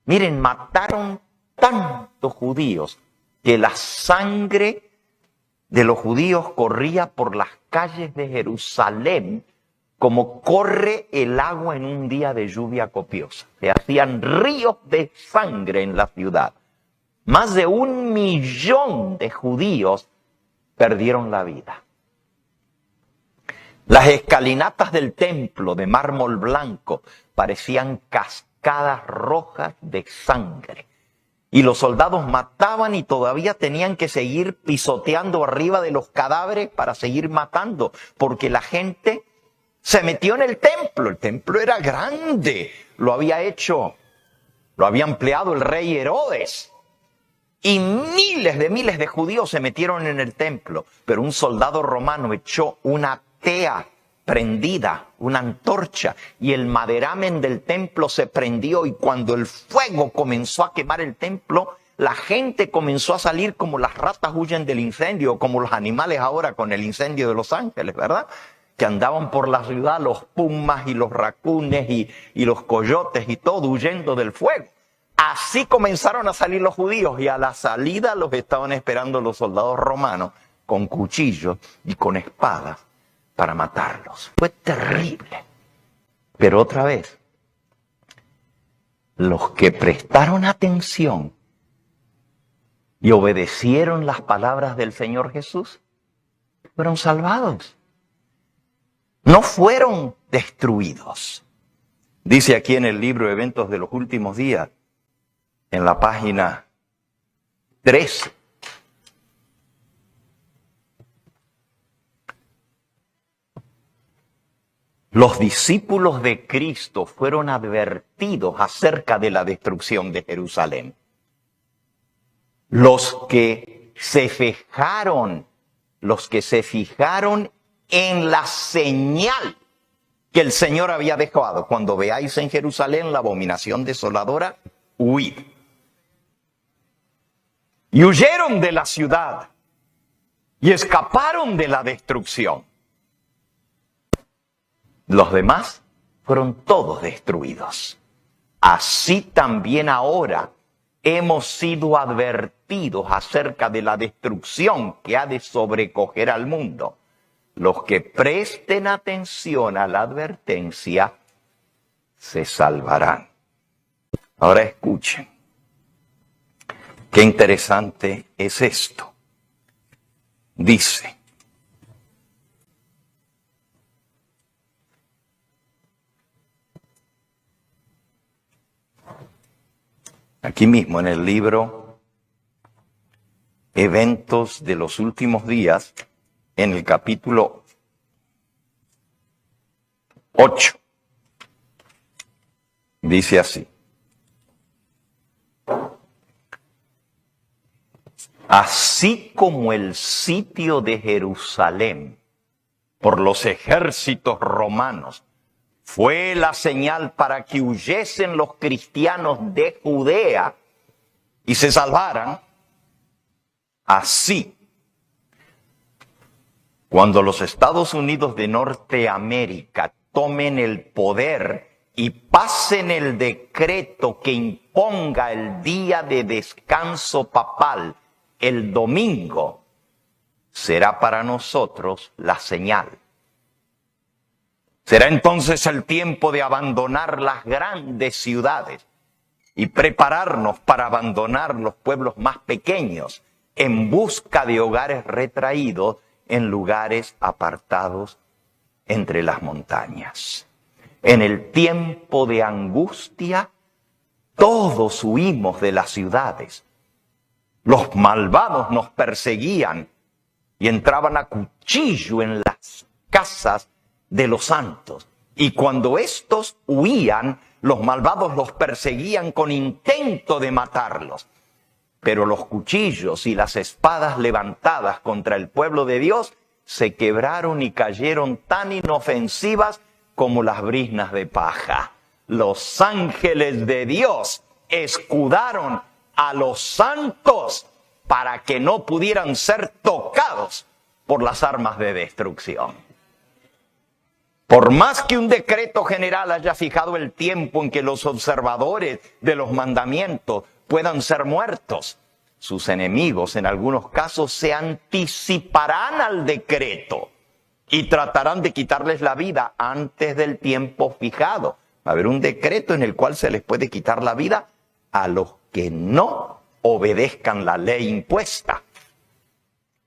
Miren, mataron tantos judíos que la sangre de los judíos corría por las calles de Jerusalén como corre el agua en un día de lluvia copiosa. Se hacían ríos de sangre en la ciudad. Más de 1 millón de judíos perdieron la vida. Las escalinatas del templo de mármol blanco parecían cascadas rojas de sangre. Y los soldados mataban y todavía tenían que seguir pisoteando arriba de los cadáveres para seguir matando, porque la gente se metió en el templo. El templo era grande, lo había empleado el rey Herodes. Y miles de judíos se metieron en el templo, pero un soldado romano echó una tea prendida, una antorcha, y el maderamen del templo se prendió, y cuando el fuego comenzó a quemar el templo, la gente comenzó a salir como las ratas huyen del incendio, como los animales ahora con el incendio de Los Ángeles, ¿verdad? Que andaban por la ciudad los pumas y los racunes y los coyotes y todo huyendo del fuego. Así comenzaron a salir los judíos, y a la salida los estaban esperando los soldados romanos con cuchillos y con espadas para matarlos. Fue terrible. Pero otra vez, los que prestaron atención y obedecieron las palabras del Señor Jesús fueron salvados. No fueron destruidos. Dice aquí en el libro Eventos de los Últimos Días, en la página 13. Los discípulos de Cristo fueron advertidos acerca de la destrucción de Jerusalén. Los que se fijaron en la señal que el Señor había dejado: cuando veáis en Jerusalén la abominación desoladora, huid. Y huyeron de la ciudad y escaparon de la destrucción. Los demás fueron todos destruidos. Así también ahora hemos sido advertidos acerca de la destrucción que ha de sobrecoger al mundo. Los que presten atención a la advertencia se salvarán. Ahora escuchen. Qué interesante es esto. Dice: aquí mismo en el libro Eventos de los Últimos Días, en el capítulo 8, dice así: así como el sitio de Jerusalén por los ejércitos romanos fue la señal para que huyesen los cristianos de Judea y se salvaran, así, cuando los Estados Unidos de Norteamérica tomen el poder y pasen el decreto que imponga el día de descanso papal, el domingo, será para nosotros la señal. Será entonces el tiempo de abandonar las grandes ciudades y prepararnos para abandonar los pueblos más pequeños en busca de hogares retraídos en lugares apartados entre las montañas. En el tiempo de angustia, todos huimos de las ciudades. Los malvados nos perseguían y entraban a cuchillo en las casas de los santos. Y cuando estos huían, los malvados los perseguían con intento de matarlos. Pero los cuchillos y las espadas levantadas contra el pueblo de Dios se quebraron y cayeron tan inofensivas como las briznas de paja. Los ángeles de Dios escudaron a los santos para que no pudieran ser tocados por las armas de destrucción. Por más que un decreto general haya fijado el tiempo en que los observadores de los mandamientos puedan ser muertos, sus enemigos en algunos casos se anticiparán al decreto y tratarán de quitarles la vida antes del tiempo fijado. Va a haber un decreto en el cual se les puede quitar la vida a los que no obedezcan la ley impuesta.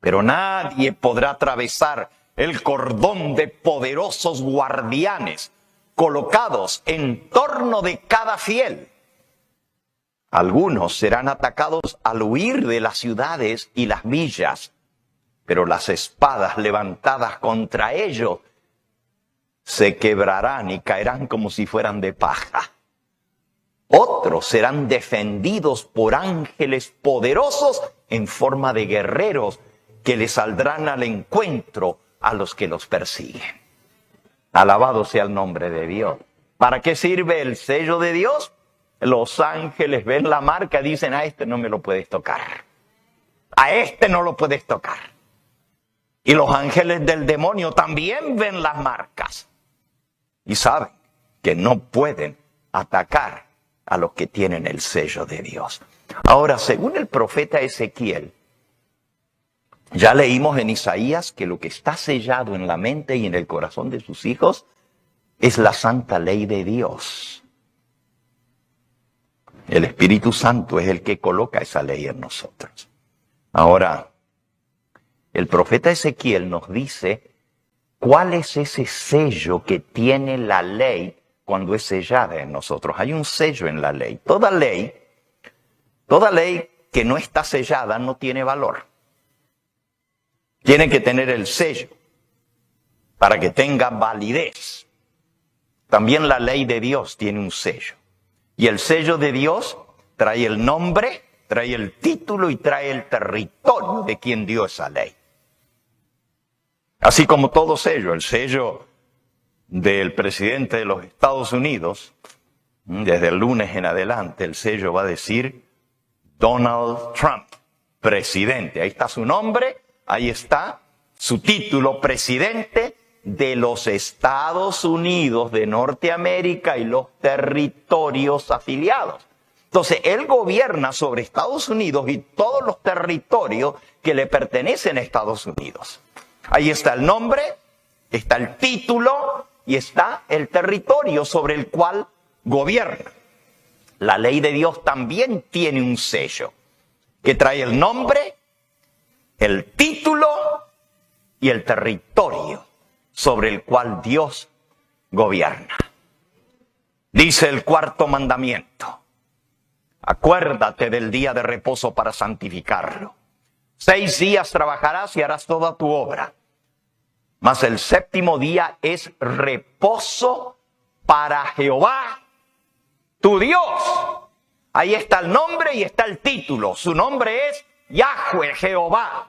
Pero nadie podrá atravesar el cordón de poderosos guardianes colocados en torno de cada fiel. Algunos serán atacados al huir de las ciudades y las villas, pero las espadas levantadas contra ellos se quebrarán y caerán como si fueran de paja. Otros serán defendidos por ángeles poderosos en forma de guerreros que les saldrán al encuentro a los que los persiguen. Alabado sea el nombre de Dios. ¿Para qué sirve el sello de Dios? Los ángeles ven la marca, dicen, a este no me lo puedes tocar. A este no lo puedes tocar. Y los ángeles del demonio también ven las marcas. Y saben que no pueden atacar a los que tienen el sello de Dios. Ahora, según el profeta Ezequiel, ya leímos en Isaías que lo que está sellado en la mente y en el corazón de sus hijos es la santa ley de Dios. El Espíritu Santo es el que coloca esa ley en nosotros. Ahora, el profeta Ezequiel nos dice cuál es ese sello que tiene la ley cuando es sellada en nosotros. Hay un sello en la ley. Toda ley que no está sellada no tiene valor. Tiene que tener el sello para que tenga validez. También la ley de Dios tiene un sello. Y el sello de Dios trae el nombre, trae el título y trae el territorio de quien dio esa ley. Así como todo sello, el sello del presidente de los Estados Unidos, desde el lunes en adelante, el sello va a decir Donald Trump, presidente. Ahí está su nombre, ahí está su título, presidente de los Estados Unidos de Norteamérica y los territorios afiliados. Entonces, él gobierna sobre Estados Unidos y todos los territorios que le pertenecen a Estados Unidos. Ahí está el nombre, está el título y está el territorio sobre el cual gobierna. La ley de Dios también tiene un sello que trae el nombre, el título y el territorio sobre el cual Dios gobierna. Dice el cuarto mandamiento: acuérdate del día de reposo para santificarlo. 6 días trabajarás y harás toda tu obra, mas el séptimo día es reposo para Jehová, tu Dios. Ahí está el nombre y está el título. Su nombre es Yahweh, Jehová.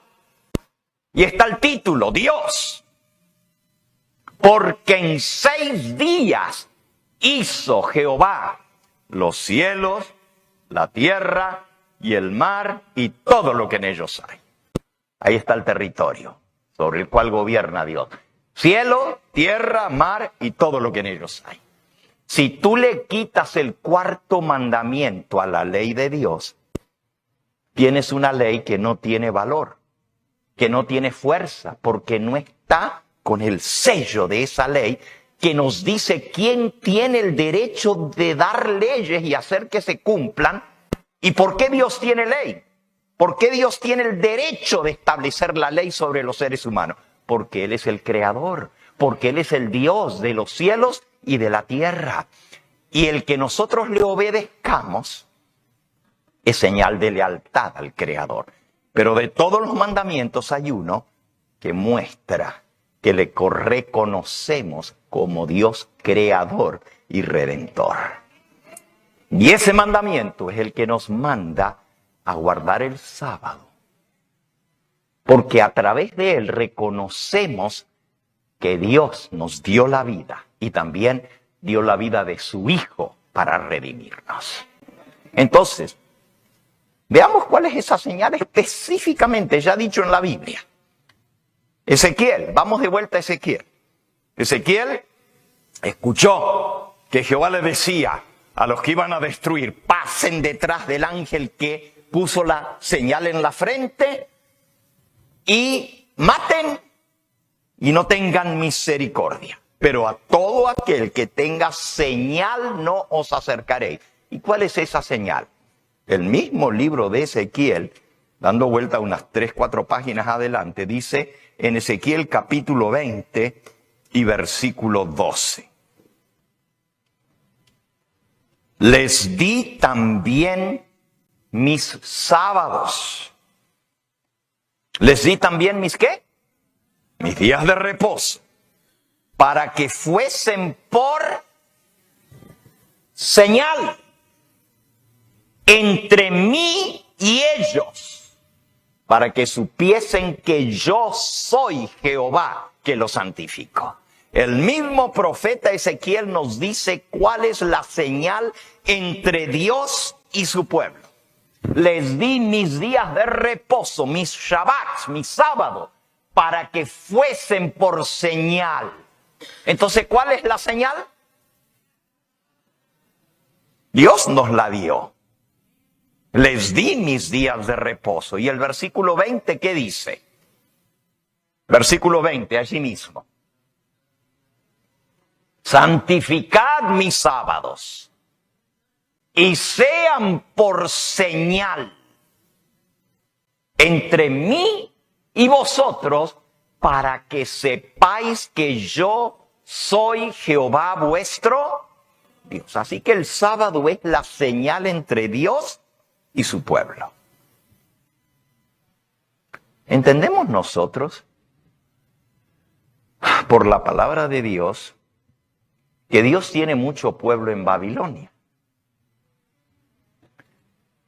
Y está el título, Dios. Porque en 6 días hizo Jehová los cielos, la tierra y el mar y todo lo que en ellos hay. Ahí está el territorio sobre el cual gobierna Dios. Cielo, tierra, mar y todo lo que en ellos hay. Si tú le quitas el cuarto mandamiento a la ley de Dios, tienes una ley que no tiene valor, que no tiene fuerza, porque no está con el sello de esa ley que nos dice quién tiene el derecho de dar leyes y hacer que se cumplan. ¿Y por qué Dios tiene ley? ¿Por qué Dios tiene el derecho de establecer la ley sobre los seres humanos? Porque Él es el creador, porque Él es el Dios de los cielos y de la tierra. Y el que nosotros le obedezcamos es señal de lealtad al creador. Pero de todos los mandamientos hay uno que muestra que le reconocemos como Dios creador y redentor. Y ese mandamiento es el que nos manda a guardar el sábado. Porque a través de él reconocemos que Dios nos dio la vida y también dio la vida de su Hijo para redimirnos. Entonces, veamos cuál es esa señal específicamente ya dicho en la Biblia. Ezequiel, vamos de vuelta a Ezequiel. Ezequiel escuchó que Jehová le decía a los que iban a destruir: pasen detrás del ángel que puso la señal en la frente y maten y no tengan misericordia. Pero a todo aquel que tenga señal no os acercaréis. ¿Y cuál es esa señal? El mismo libro de Ezequiel, dando vuelta unas 3-4 páginas adelante, dice en Ezequiel capítulo 20 y versículo 12. Les di también mis sábados. Les di también mis ¿qué? Mis días de reposo, para que fuesen por señal entre mí y ellos, para que supiesen que yo soy Jehová que los santifico. El mismo profeta Ezequiel nos dice cuál es la señal entre Dios y su pueblo. Les di mis días de reposo, mis shabbats, mis sábados, para que fuesen por señal. Entonces, ¿cuál es la señal? Dios nos la dio. Les di mis días de reposo. Y el versículo 20, ¿qué dice? Versículo 20, allí mismo. Santificad mis sábados y sean por señal entre mí y vosotros, para que sepáis que yo soy Jehová vuestro Dios. Así que el sábado es la señal entre Dios y su pueblo. ¿Entendemos nosotros, por la palabra de Dios, que Dios tiene mucho pueblo en Babilonia?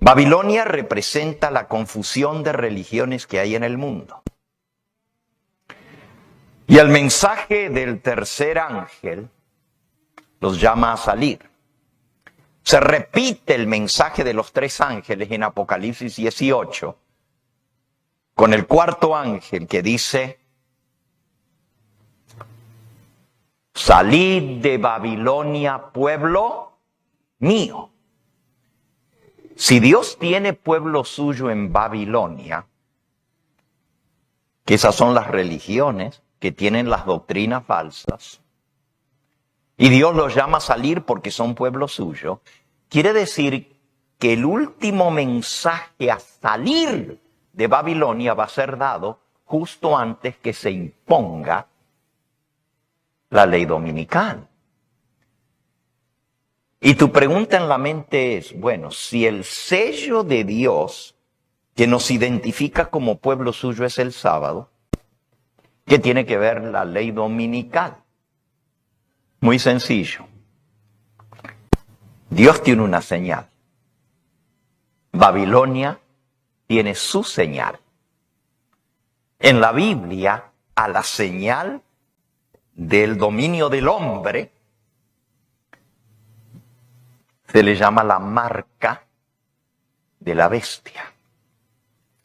Babilonia representa la confusión de religiones que hay en el mundo. Y el mensaje del tercer ángel los llama a salir. Se repite el mensaje de los tres ángeles en Apocalipsis 18, con el cuarto ángel que dice: salid de Babilonia, pueblo mío. Si Dios tiene pueblo suyo en Babilonia, que esas son las religiones que tienen las doctrinas falsas, y Dios los llama a salir porque son pueblo suyo, quiere decir que el último mensaje a salir de Babilonia va a ser dado justo antes que se imponga la ley dominical. Y tu pregunta en la mente es, bueno, si el sello de Dios que nos identifica como pueblo suyo es el sábado, ¿qué tiene que ver la ley dominical? Muy sencillo. Dios tiene una señal. Babilonia tiene su señal. En la Biblia, a la señal del dominio del hombre se le llama la marca de la bestia.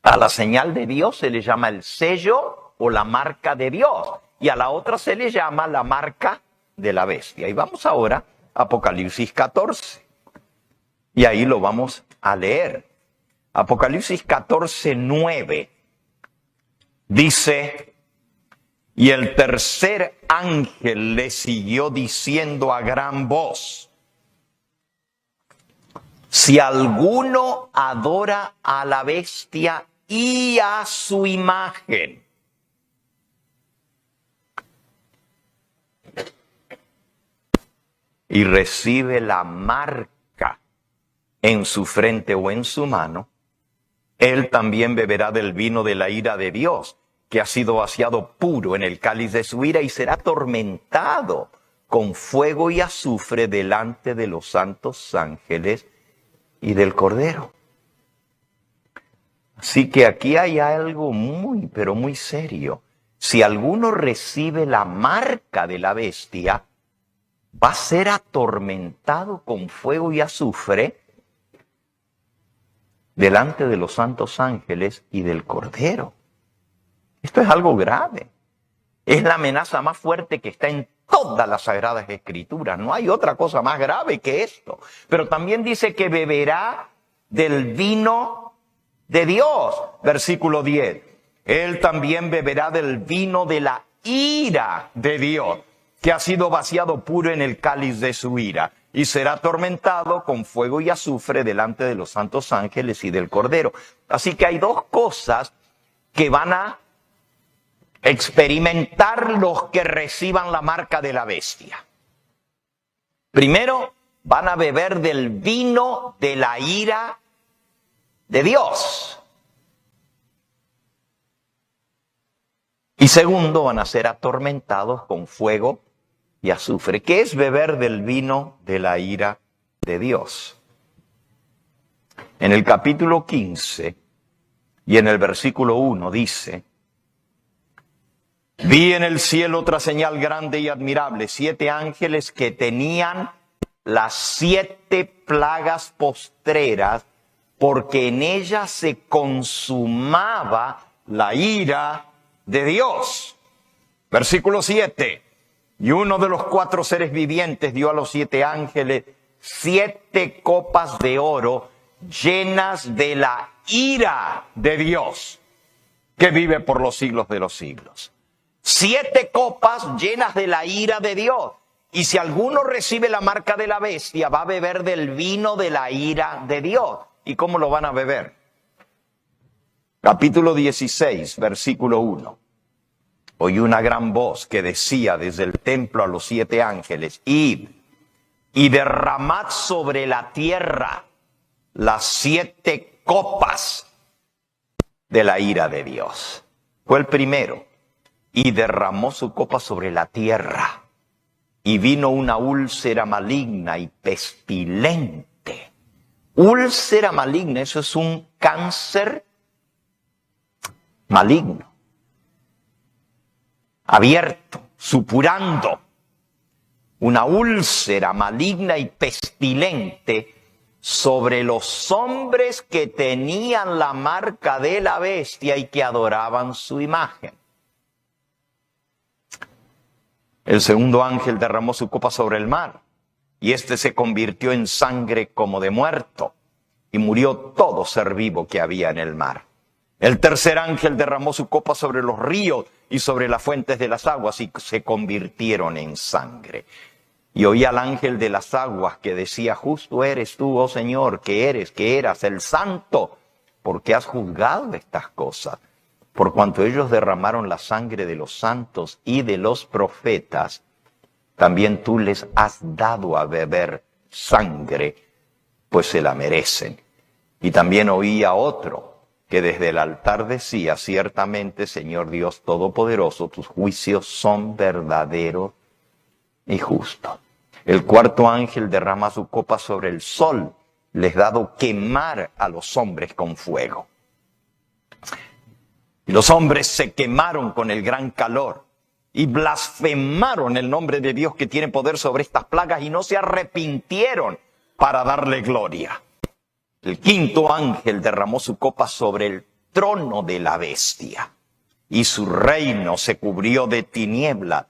A la señal de Dios se le llama el sello o la marca de Dios. Y a la otra se le llama la marca de la bestia. Y vamos ahora a Apocalipsis 14. Y ahí lo vamos a leer. Apocalipsis 14, 9. Dice: y el tercer ángel le siguió diciendo a gran voz: si alguno adora a la bestia y a su imagen, y recibe la marca en su frente o en su mano, él también beberá del vino de la ira de Dios, que ha sido vaciado puro en el cáliz de su ira, y será atormentado con fuego y azufre delante de los santos ángeles y del Cordero. Así que aquí hay algo muy, pero muy serio. Si alguno recibe la marca de la bestia, va a ser atormentado con fuego y azufre delante de los santos ángeles y del Cordero. Esto es algo grave. Es la amenaza más fuerte que está en todas las Sagradas Escrituras. No hay otra cosa más grave que esto. Pero también dice que beberá del vino de Dios. Versículo 10. Él también beberá del vino de la ira de Dios, que ha sido vaciado puro en el cáliz de su ira, y será atormentado con fuego y azufre delante de los santos ángeles y del Cordero. Así que hay dos cosas que van a experimentar los que reciban la marca de la bestia. Primero, van a beber del vino de la ira de Dios. Y segundo, van a ser atormentados con fuego y azufre. ¿Qué es beber del vino de la ira de Dios? En el capítulo 15 y en el versículo 1 dice: Vi en el cielo otra señal grande y admirable, 7 ángeles que tenían las 7 plagas postreras, porque en ellas se consumaba la ira de Dios. Versículo 7. Y uno de los 4 seres vivientes dio a los 7 ángeles 7 copas de oro llenas de la ira de Dios, que vive por los siglos de los siglos. 7 copas llenas de la ira de Dios. Y si alguno recibe la marca de la bestia, va a beber del vino de la ira de Dios. ¿Y cómo lo van a beber? Capítulo 16, versículo 1. Oí una gran voz que decía desde el templo a los 7 ángeles: id y derramad sobre la tierra las 7 copas de la ira de Dios. Fue el primero. Y derramó su copa sobre la tierra. Y vino una úlcera maligna y pestilente. Úlcera maligna, eso es un cáncer maligno, abierto, supurando. Una úlcera maligna y pestilente sobre los hombres que tenían la marca de la bestia y que adoraban su imagen. El segundo ángel derramó su copa sobre el mar, y éste se convirtió en sangre como de muerto, y murió todo ser vivo que había en el mar. El tercer ángel derramó su copa sobre los ríos y sobre las fuentes de las aguas, y se convirtieron en sangre. Y oí al ángel de las aguas que decía: justo eres tú, oh Señor, que eras el santo, porque has juzgado estas cosas. Por cuanto ellos derramaron la sangre de los santos y de los profetas, también tú les has dado a beber sangre, pues se la merecen. Y también oí a otro que desde el altar decía: ciertamente, Señor Dios Todopoderoso, tus juicios son verdaderos y justos. El cuarto ángel derrama su copa sobre el sol, les dado quemar a los hombres con fuego. Y los hombres se quemaron con el gran calor y blasfemaron el nombre de Dios que tiene poder sobre estas plagas y no se arrepintieron para darle gloria. El quinto ángel derramó su copa sobre el trono de la bestia y su reino se cubrió de tiniebla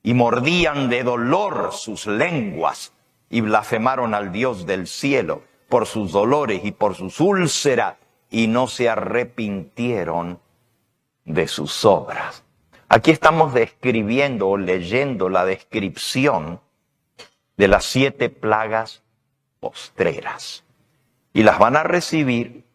y mordían de dolor sus lenguas y blasfemaron al Dios del cielo por sus dolores y por sus úlceras y no se arrepintieron de sus obras. Aquí estamos describiendo o leyendo la descripción de las 7 plagas postreras. Y las van a recibir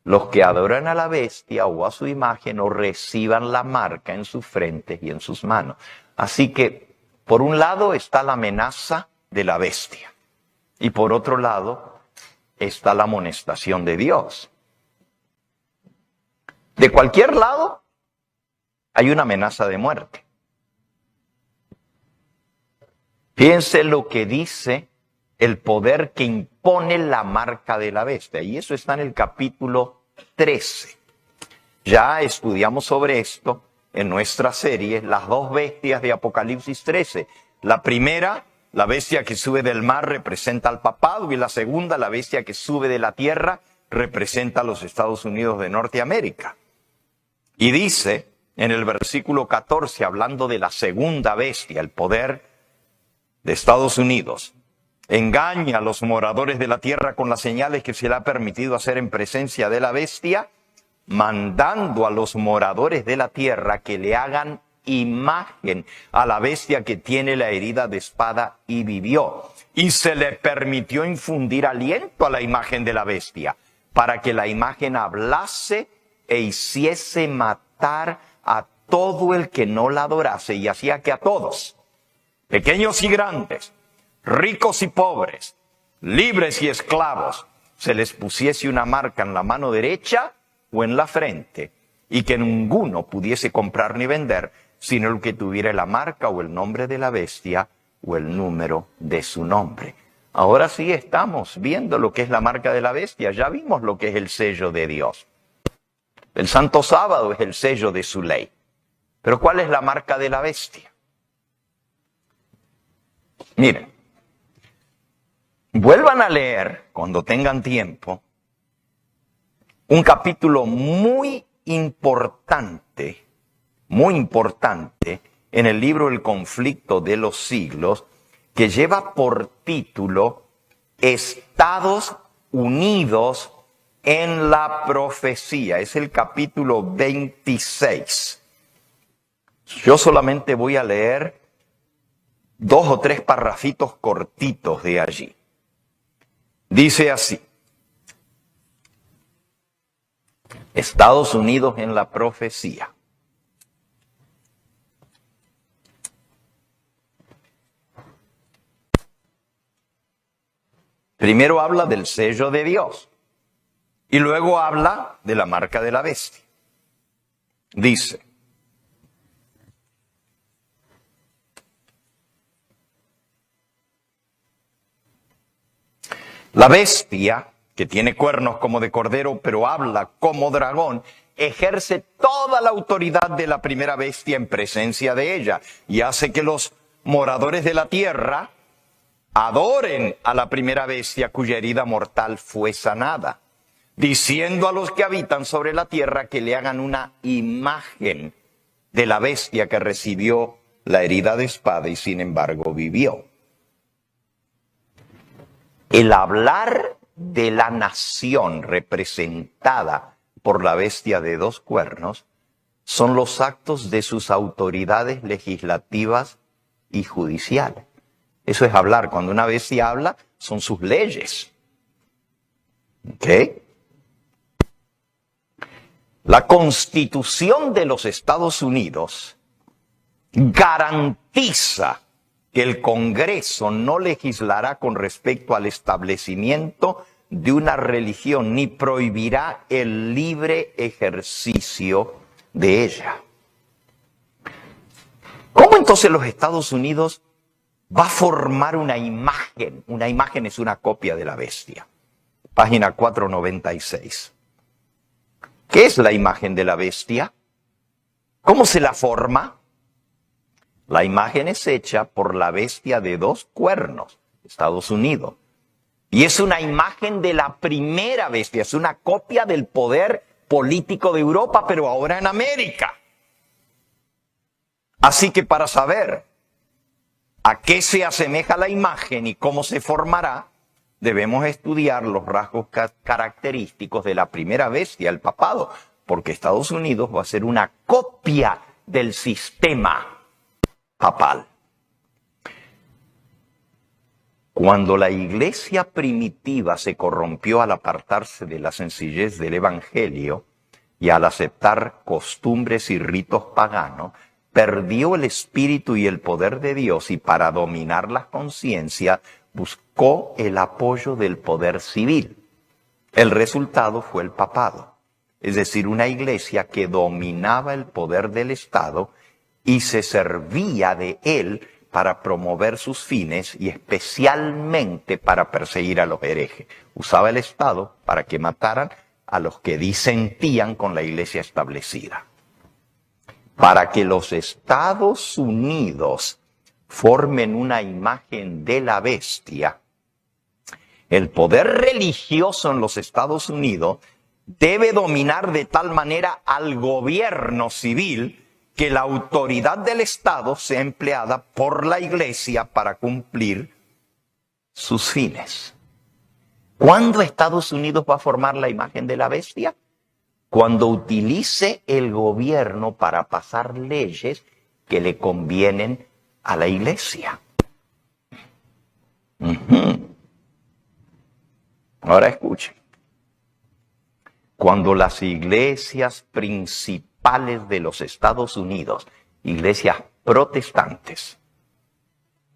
los que adoran a la bestia o a su imagen o reciban la marca en sus frentes y en sus manos. Así que, por un lado está la amenaza de la bestia y por otro lado está la amonestación de Dios. De cualquier lado hay una amenaza de muerte. Fíjense lo que dice el poder que impone la marca de la bestia. Y eso está en el capítulo 13. Ya estudiamos sobre esto en nuestra serie, las 2 bestias de Apocalipsis 13. La primera, la bestia que sube del mar, representa al papado, y la segunda, la bestia que sube de la tierra, representa a los Estados Unidos de Norteamérica. Y dice en el versículo 14, hablando de la segunda bestia, el poder de Estados Unidos: engaña a los moradores de la tierra con las señales que se le ha permitido hacer en presencia de la bestia, mandando a los moradores de la tierra que le hagan imagen a la bestia que tiene la herida de espada y vivió. Y se le permitió infundir aliento a la imagen de la bestia, para que la imagen hablase e hiciese matar a todo el que no la adorase, y hacía que a todos, pequeños y grandes, ricos y pobres, libres y esclavos, se les pusiese una marca en la mano derecha o en la frente, y que ninguno pudiese comprar ni vender, sino el que tuviera la marca o el nombre de la bestia o el número de su nombre. Ahora sí estamos viendo lo que es la marca de la bestia, ya vimos lo que es el sello de Dios. El Santo Sábado es el sello de su ley. Pero ¿cuál es la marca de la bestia? Miren, vuelvan a leer, cuando tengan tiempo, un capítulo muy importante en el libro El conflicto de los siglos, que lleva por título Estados Unidos en la profecía. Es el capítulo 26. Yo solamente voy a leer 2 o 3 parrafitos cortitos de allí. Dice así: Estados Unidos en la profecía. Primero habla del sello de Dios y luego habla de la marca de la bestia. Dice: la bestia, que tiene cuernos como de cordero, pero habla como dragón, ejerce toda la autoridad de la primera bestia en presencia de ella y hace que los moradores de la tierra adoren a la primera bestia cuya herida mortal fue sanada, diciendo a los que habitan sobre la tierra que le hagan una imagen de la bestia que recibió la herida de espada y sin embargo vivió. El hablar de la nación representada por la bestia de 2 cuernos son los actos de sus autoridades legislativas y judiciales. Eso es hablar. Cuando una bestia habla, son sus leyes. ¿Ok? La Constitución de los Estados Unidos garantiza que el Congreso no legislará con respecto al establecimiento de una religión ni prohibirá el libre ejercicio de ella. ¿Cómo entonces los Estados Unidos va a formar una imagen? Una imagen es una copia de la bestia. Página 496. ¿Qué es la imagen de la bestia? ¿Cómo se la forma? La imagen es hecha por la bestia de 2 cuernos, Estados Unidos. Y es una imagen de la primera bestia, es una copia del poder político de Europa, pero ahora en América. Así que para saber a qué se asemeja la imagen y cómo se formará, debemos estudiar los rasgos característicos de la primera bestia, el papado, porque Estados Unidos va a ser una copia del sistema papal. Cuando la iglesia primitiva se corrompió al apartarse de la sencillez del evangelio y al aceptar costumbres y ritos paganos, perdió el espíritu y el poder de Dios y para dominar las conciencias buscó el apoyo del poder civil. El resultado fue el papado, es decir, una iglesia que dominaba el poder del Estado y se servía de él para promover sus fines y especialmente para perseguir a los herejes. Usaba el Estado para que mataran a los que disentían con la iglesia establecida. Para que los Estados Unidos formen una imagen de la bestia, el poder religioso en los Estados Unidos debe dominar de tal manera al gobierno civil que la autoridad del Estado sea empleada por la iglesia para cumplir sus fines. ¿Cuándo Estados Unidos va a formar la imagen de la bestia? Cuando utilice el gobierno para pasar leyes que le convienen a la iglesia. Ahora escuchen. Cuando las iglesias principales de los Estados Unidos, iglesias protestantes,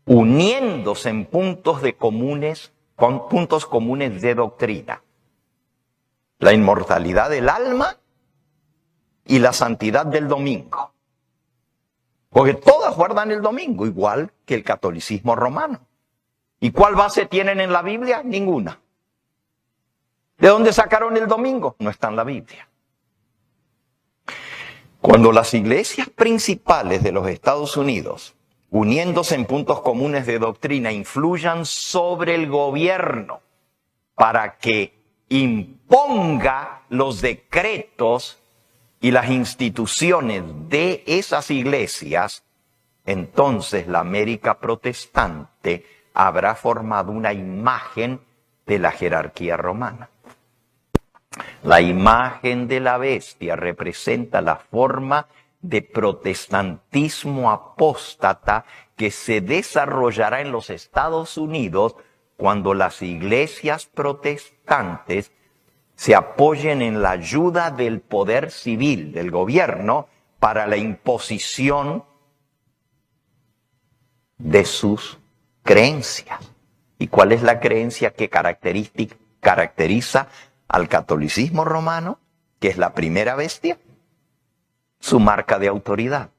uniéndose en puntos comunes de doctrina, la inmortalidad del alma y la santidad del domingo. Porque todas guardan el domingo, igual que el catolicismo romano. ¿Y cuál base tienen en la Biblia? Ninguna. ¿De dónde sacaron el domingo? No está en la Biblia. Cuando las iglesias principales de los Estados Unidos, uniéndose en puntos comunes de doctrina, influyan sobre el gobierno para que imponga los decretos y las instituciones de esas iglesias, entonces la América protestante habrá formado una imagen de la jerarquía romana. La imagen de la bestia representa la forma de protestantismo apóstata que se desarrollará en los Estados Unidos cuando las iglesias protestantes se apoyen en la ayuda del poder civil, del gobierno, para la imposición de sus creencias. ¿Y cuál es la creencia que caracteriza al catolicismo romano? Que es la primera bestia, su marca de autoridad.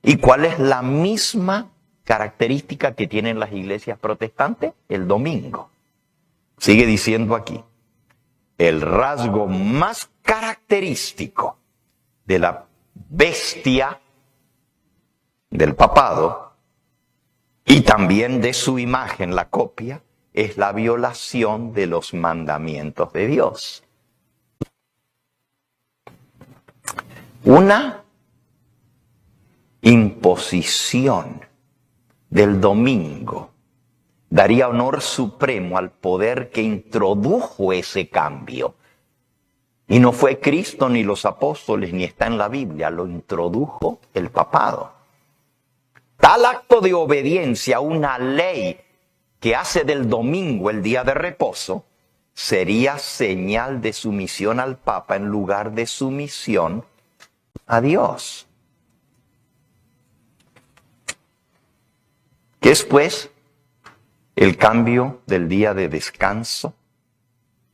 ¿Y cuál es la misma característica que tienen las iglesias protestantes? El domingo. Sigue diciendo aquí, el rasgo más característico de la bestia del papado y también de su imagen, la copia, es la violación de los mandamientos de Dios. Una imposición del domingo daría honor supremo al poder que introdujo ese cambio. Y no fue Cristo ni los apóstoles, ni está en la Biblia, lo introdujo el papado. Tal acto de obediencia a una ley que hace del domingo el día de reposo sería señal de sumisión al Papa en lugar de sumisión a Dios. ¿Qué es, pues, el cambio del día de descanso,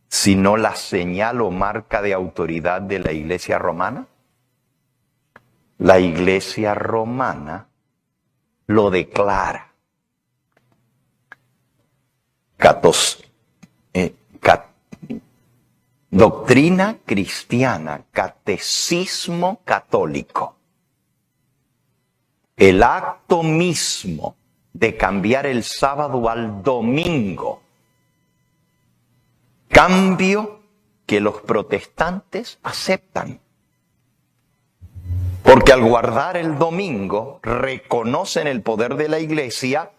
sino la señal o marca de autoridad de la Iglesia romana? La Iglesia romana lo declara. Doctrina cristiana, catecismo católico. El acto mismo de cambiar el sábado al domingo, cambio que los protestantes aceptan. Porque al guardar el domingo, reconocen el poder de la iglesia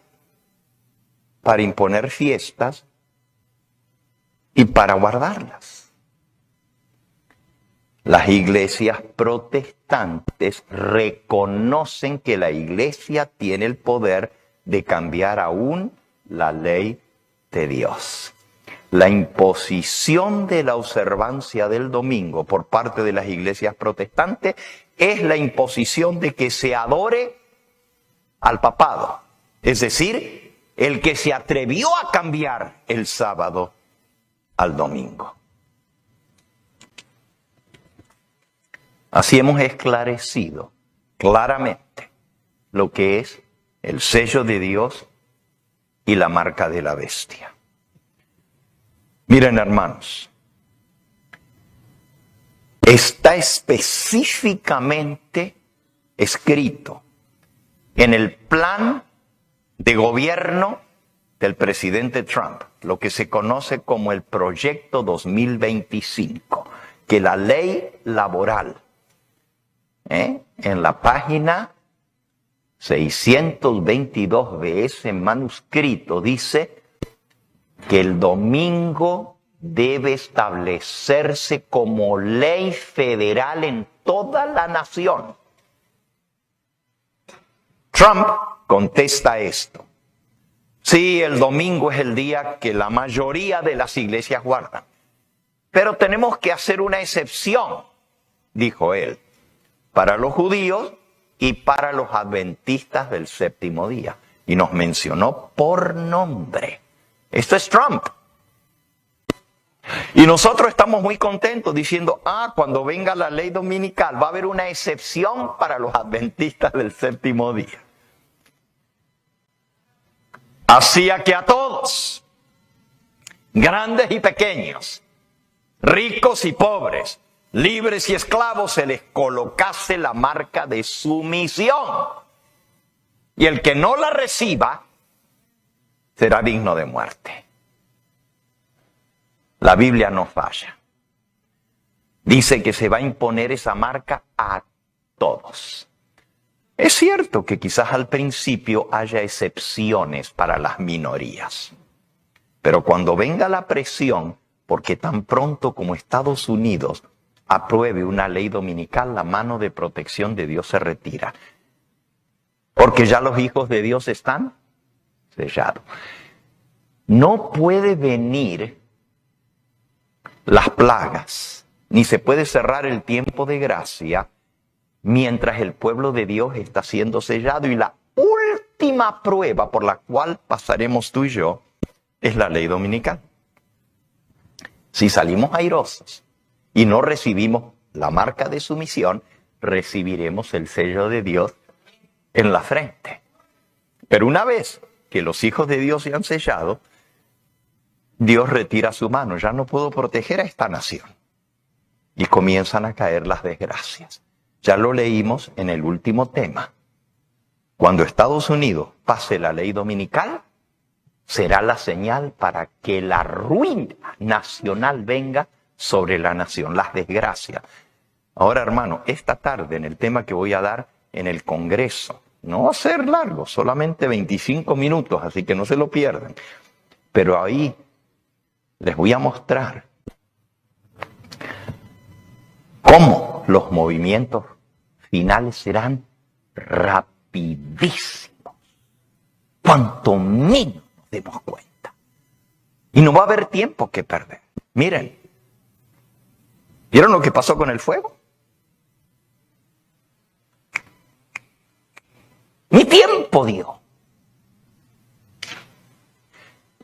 para imponer fiestas y para guardarlas. Las iglesias protestantes reconocen que la iglesia tiene el poder de cambiar aún la ley de Dios. La imposición de la observancia del domingo por parte de las iglesias protestantes es la imposición de que se adore al papado. Es decir, el que se atrevió a cambiar el sábado al domingo. Así hemos esclarecido claramente lo que es el sello de Dios y la marca de la bestia. Miren, hermanos, está específicamente escrito en el plan de gobierno del presidente Trump, lo que se conoce como el Proyecto 2025, que la ley laboral, en la página 622 de ese manuscrito dice que el domingo debe establecerse como ley federal en toda la nación. Trump contesta esto. Sí, el domingo es el día que la mayoría de las iglesias guardan, pero tenemos que hacer una excepción, dijo él, para los judíos y para los adventistas del séptimo día. Y nos mencionó por nombre. Esto es Trump. Y nosotros estamos muy contentos diciendo, cuando venga la ley dominical va a haber una excepción para los adventistas del séptimo día. Hacía que a todos, grandes y pequeños, ricos y pobres, libres y esclavos, se les colocase la marca de sumisión. Y el que no la reciba será digno de muerte. La Biblia no falla. Dice que se va a imponer esa marca a todos. Es cierto que quizás al principio haya excepciones para las minorías. Pero cuando venga la presión, porque tan pronto como Estados Unidos apruebe una ley dominical, la mano de protección de Dios se retira. Porque ya los hijos de Dios están sellados. No puede venir las plagas, ni se puede cerrar el tiempo de gracia mientras el pueblo de Dios está siendo sellado. Y la última prueba por la cual pasaremos tú y yo es la ley dominical. Si salimos airosos y no recibimos la marca de sumisión, recibiremos el sello de Dios en la frente. Pero una vez que los hijos de Dios se han sellado, Dios retira su mano. Ya no puedo proteger a esta nación. Y comienzan a caer las desgracias. Ya lo leímos en el último tema. Cuando Estados Unidos pase la ley dominical, será la señal para que la ruina nacional venga sobre la nación, las desgracias. Ahora, hermano, esta tarde en el tema que voy a dar en el Congreso, no va a ser largo, solamente 25 minutos, así que no se lo pierdan. Pero ahí les voy a mostrar cómo los movimientos finales serán rapidísimos. Cuanto menos nos demos cuenta. Y no va a haber tiempo que perder. Miren, ¿vieron lo que pasó con el fuego? Ni tiempo dio.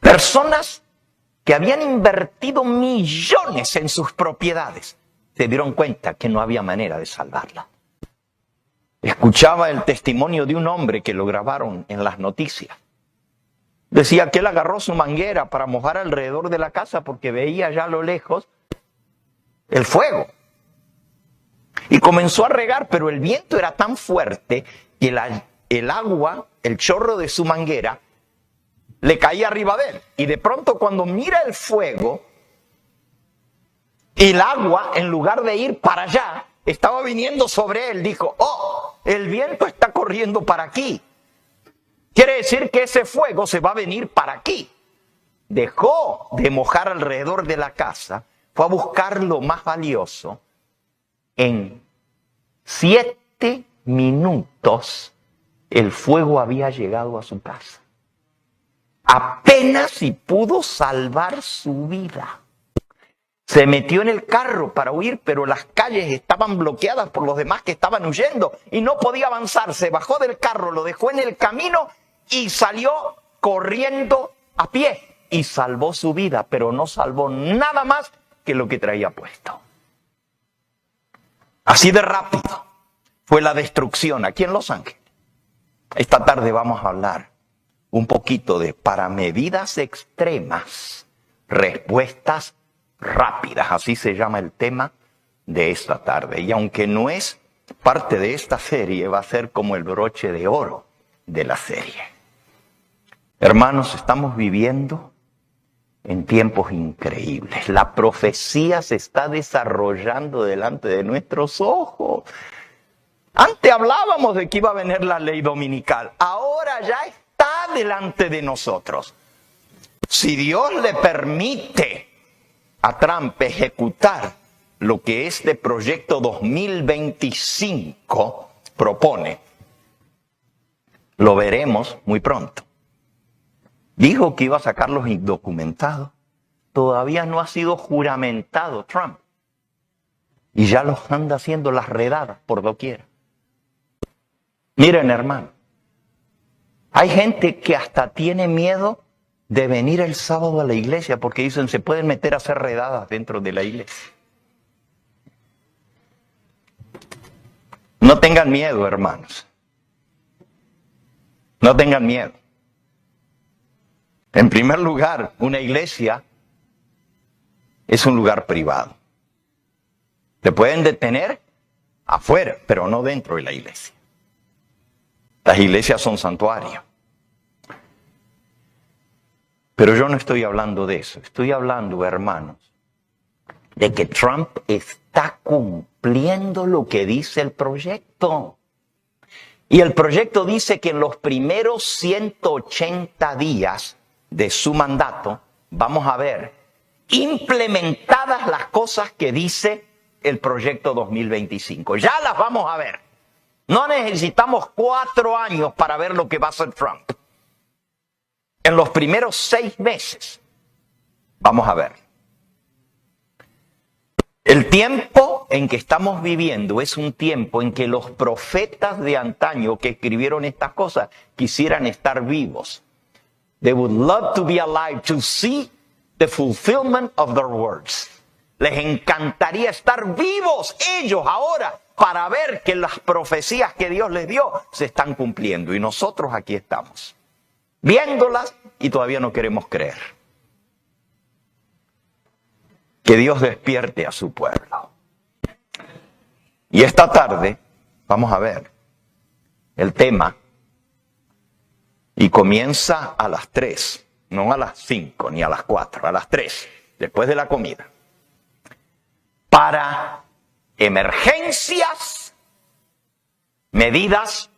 Personas que habían invertido millones en sus propiedades se dieron cuenta que no había manera de salvarla. Escuchaba el testimonio de un hombre que lo grabaron en las noticias. Decía que él agarró su manguera para mojar alrededor de la casa porque veía allá a lo lejos el fuego. Y comenzó a regar, pero el viento era tan fuerte que el agua, el chorro de su manguera, le caía arriba de él. Y de pronto cuando mira el fuego, el agua, en lugar de ir para allá, estaba viniendo sobre él. Dijo, oh, el viento está corriendo para aquí. Quiere decir que ese fuego se va a venir para aquí. Dejó de mojar alrededor de la casa, fue a buscar lo más valioso. En 7 minutos el fuego había llegado a su casa. Apenas si pudo salvar su vida. Se metió en el carro para huir, pero las calles estaban bloqueadas por los demás que estaban huyendo y no podía avanzar. Se bajó del carro, lo dejó en el camino y salió corriendo a pie. Y salvó su vida, pero no salvó nada más que lo que traía puesto. Así de rápido fue la destrucción aquí en Los Ángeles. Esta tarde vamos a hablar un poquito de, para medidas extremas, respuestas rápidas. Así se llama el tema de esta tarde. Y aunque no es parte de esta serie, va a ser como el broche de oro de la serie. Hermanos, estamos viviendo en tiempos increíbles. La profecía se está desarrollando delante de nuestros ojos. Antes hablábamos de que iba a venir la ley dominical. Ahora ya está delante de nosotros. Si Dios le permite a Trump ejecutar lo que este proyecto 2025 propone, lo veremos muy pronto. Dijo que iba a sacar los indocumentados. Todavía no ha sido juramentado Trump. Y ya los anda haciendo las redadas por doquier. Miren, hermano, hay gente que hasta tiene miedo de venir el sábado a la iglesia porque dicen se pueden meter a hacer redadas dentro de la iglesia. No tengan miedo, hermanos. No tengan miedo. En primer lugar, una iglesia es un lugar privado. Te pueden detener afuera, pero no dentro de la iglesia. Las iglesias son santuarios. Pero yo no estoy hablando de eso. Estoy hablando, hermanos, de que Trump está cumpliendo lo que dice el proyecto. Y el proyecto dice que en los primeros 180 días de su mandato vamos a ver implementadas las cosas que dice el proyecto 2025. Ya las vamos a ver. No necesitamos 4 años para ver lo que va a hacer Trump. En los primeros 6 meses vamos a ver. El tiempo en que estamos viviendo es un tiempo en que los profetas de antaño que escribieron estas cosas quisieran estar vivos. They would love to be alive to see the fulfillment of their words. Les encantaría estar vivos ellos ahora para ver que las profecías que Dios les dio se están cumpliendo. Y nosotros aquí estamos, viéndolas y todavía no queremos creer. Que Dios despierte a su pueblo. Y esta tarde vamos a ver el tema y comienza a las 3, no a las 5 ni a las 4, a las 3, después de la comida. Para emergencias, medidas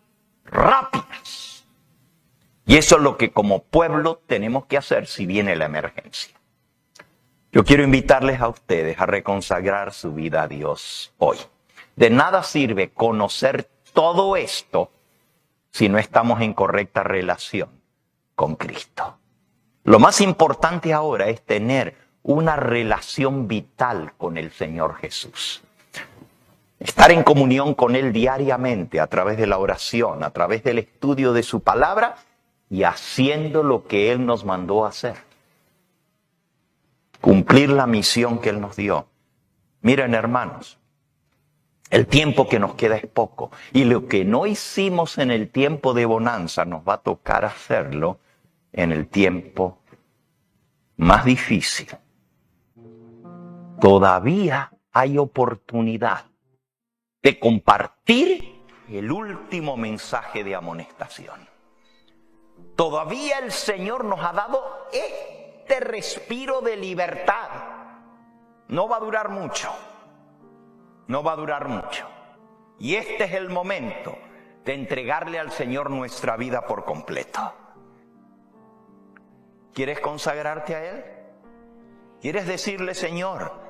rápidas. Y eso es lo que como pueblo tenemos que hacer si viene la emergencia. Yo quiero invitarles a ustedes a reconsagrar su vida a Dios hoy. De nada sirve conocer todo esto si no estamos en correcta relación con Cristo. Lo más importante ahora es tener una relación vital con el Señor Jesús. Estar en comunión con Él diariamente a través de la oración, a través del estudio de su palabra y haciendo lo que Él nos mandó a hacer. Cumplir la misión que Él nos dio. Miren, hermanos, el tiempo que nos queda es poco. Y lo que no hicimos en el tiempo de bonanza nos va a tocar hacerlo en el tiempo más difícil. Todavía hay oportunidad de compartir el último mensaje de amonestación. Todavía el Señor nos ha dado este respiro de libertad. No va a durar mucho. No va a durar mucho. Y este es el momento de entregarle al Señor nuestra vida por completo. ¿Quieres consagrarte a Él? ¿Quieres decirle, Señor,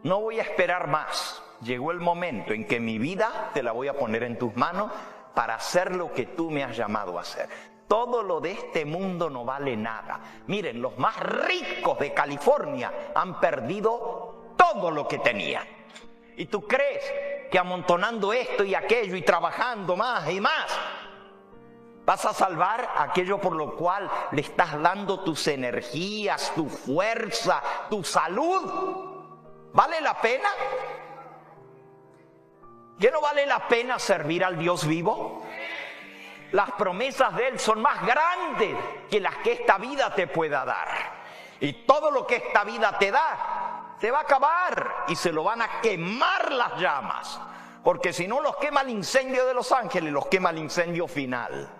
no voy a esperar más? Llegó el momento en que mi vida te la voy a poner en tus manos para hacer lo que tú me has llamado a hacer. Todo lo de este mundo no vale nada. Miren, los más ricos de California han perdido todo lo que tenían. ¿Y tú crees que amontonando esto y aquello y trabajando más y más vas a salvar aquello por lo cual le estás dando tus energías, tu fuerza, tu salud? ¿Vale la pena? ¿Qué no vale la pena servir al Dios vivo? Las promesas de Él son más grandes que las que esta vida te pueda dar. Y todo lo que esta vida te da, se va a acabar y se lo van a quemar las llamas. Porque si no los quema el incendio de los ángeles, los quema el incendio final.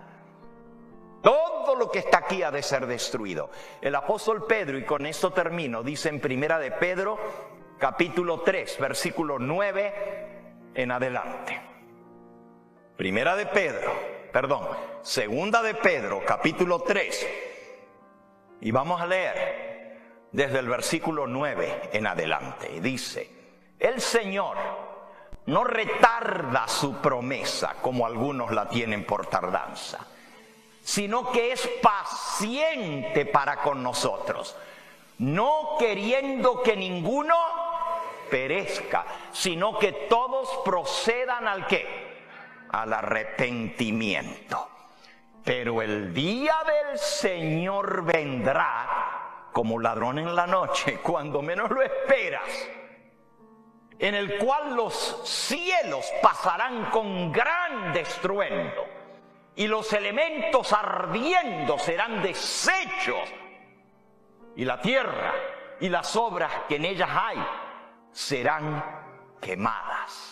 Todo lo que está aquí ha de ser destruido. El apóstol Pedro, y con esto termino, dice en Primera de Pedro, capítulo 3, versículo 9 en adelante. Segunda de Pedro, capítulo 3. Y vamos a leer desde el versículo 9 en adelante. Y dice: el Señor no retarda su promesa, como algunos la tienen por tardanza, sino que es paciente para con nosotros, no queriendo que ninguno perezca, sino que todos procedan ¿al qué? Al arrepentimiento. Pero el día del Señor vendrá como ladrón en la noche, cuando menos lo esperas, en el cual los cielos pasarán con gran estruendo y los elementos ardiendo serán deshechos, y la tierra y las obras que en ellas hay serán quemadas.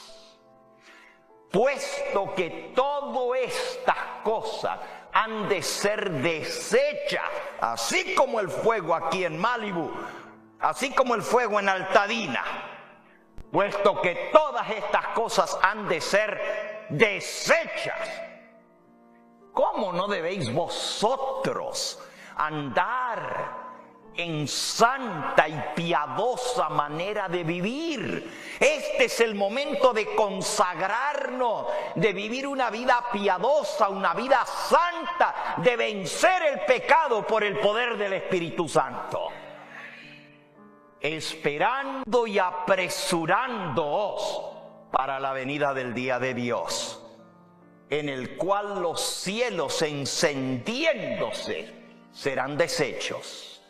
Puesto que todas estas cosas han de ser deshechas, así como el fuego aquí en Malibu, así como el fuego en Altadena, puesto que todas estas cosas han de ser deshechas, ¿cómo no debéis vosotros andar en santa y piadosa manera de vivir? Este es el momento de consagrarnos, de vivir una vida piadosa, una vida santa, de vencer el pecado por el poder del Espíritu Santo. Esperando y apresurándoos para la venida del día de Dios, en el cual los cielos encendiéndose serán deshechos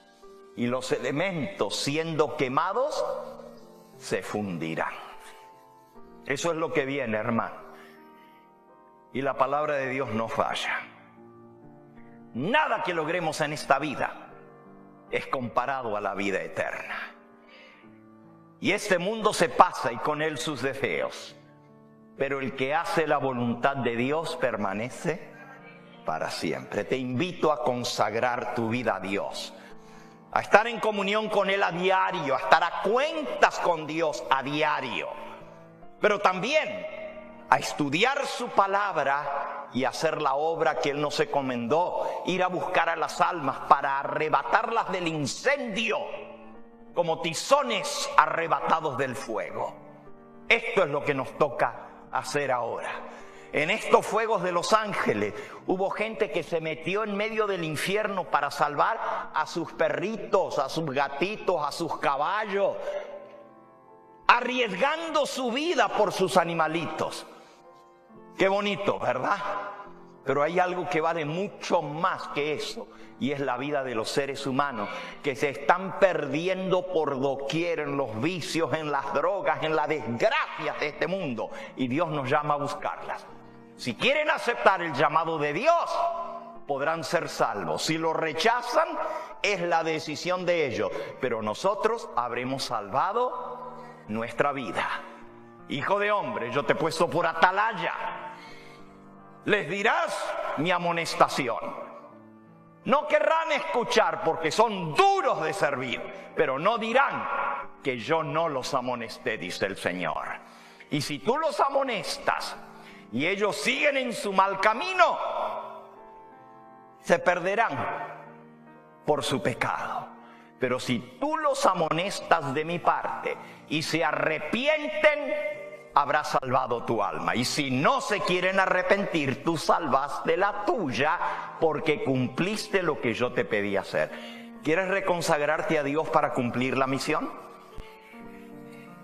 y los elementos siendo quemados se fundirán. Eso es lo que viene, hermano. Y la palabra de Dios no falla. Nada que logremos en esta vida es comparado a la vida eterna. Y este mundo se pasa y con él sus deseos. Pero el que hace la voluntad de Dios permanece para siempre. Te invito a consagrar tu vida a Dios, a estar en comunión con Él a diario, a estar a cuentas con Dios a diario, pero también a estudiar su palabra y hacer la obra que Él nos encomendó, ir a buscar a las almas para arrebatarlas del incendio, como tizones arrebatados del fuego. Esto es lo que nos toca hacer ahora. En estos fuegos de Los Ángeles hubo gente que se metió en medio del infierno para salvar a sus perritos, a sus gatitos, a sus caballos, arriesgando su vida por sus animalitos. Qué bonito, ¿verdad? Pero hay algo que vale mucho más que eso, y es la vida de los seres humanos que se están perdiendo por doquier en los vicios, en las drogas, en las desgracias de este mundo, y Dios nos llama a buscarlas. Si quieren aceptar el llamado de Dios, podrán ser salvos. Si lo rechazan, es la decisión de ellos. Pero nosotros habremos salvado nuestra vida. Hijo de hombre, yo te he puesto por atalaya. Les dirás mi amonestación. No querrán escuchar porque son duros de servir, pero no dirán que yo no los amonesté, dice el Señor. Y si tú los amonestas y ellos siguen en su mal camino, se perderán por su pecado. Pero si tú los amonestas de mi parte y se arrepienten, habrás salvado tu alma. Y si no se quieren arrepentir, tú salvaste la tuya porque cumpliste lo que yo te pedí hacer. ¿Quieres reconsagrarte a Dios para cumplir la misión?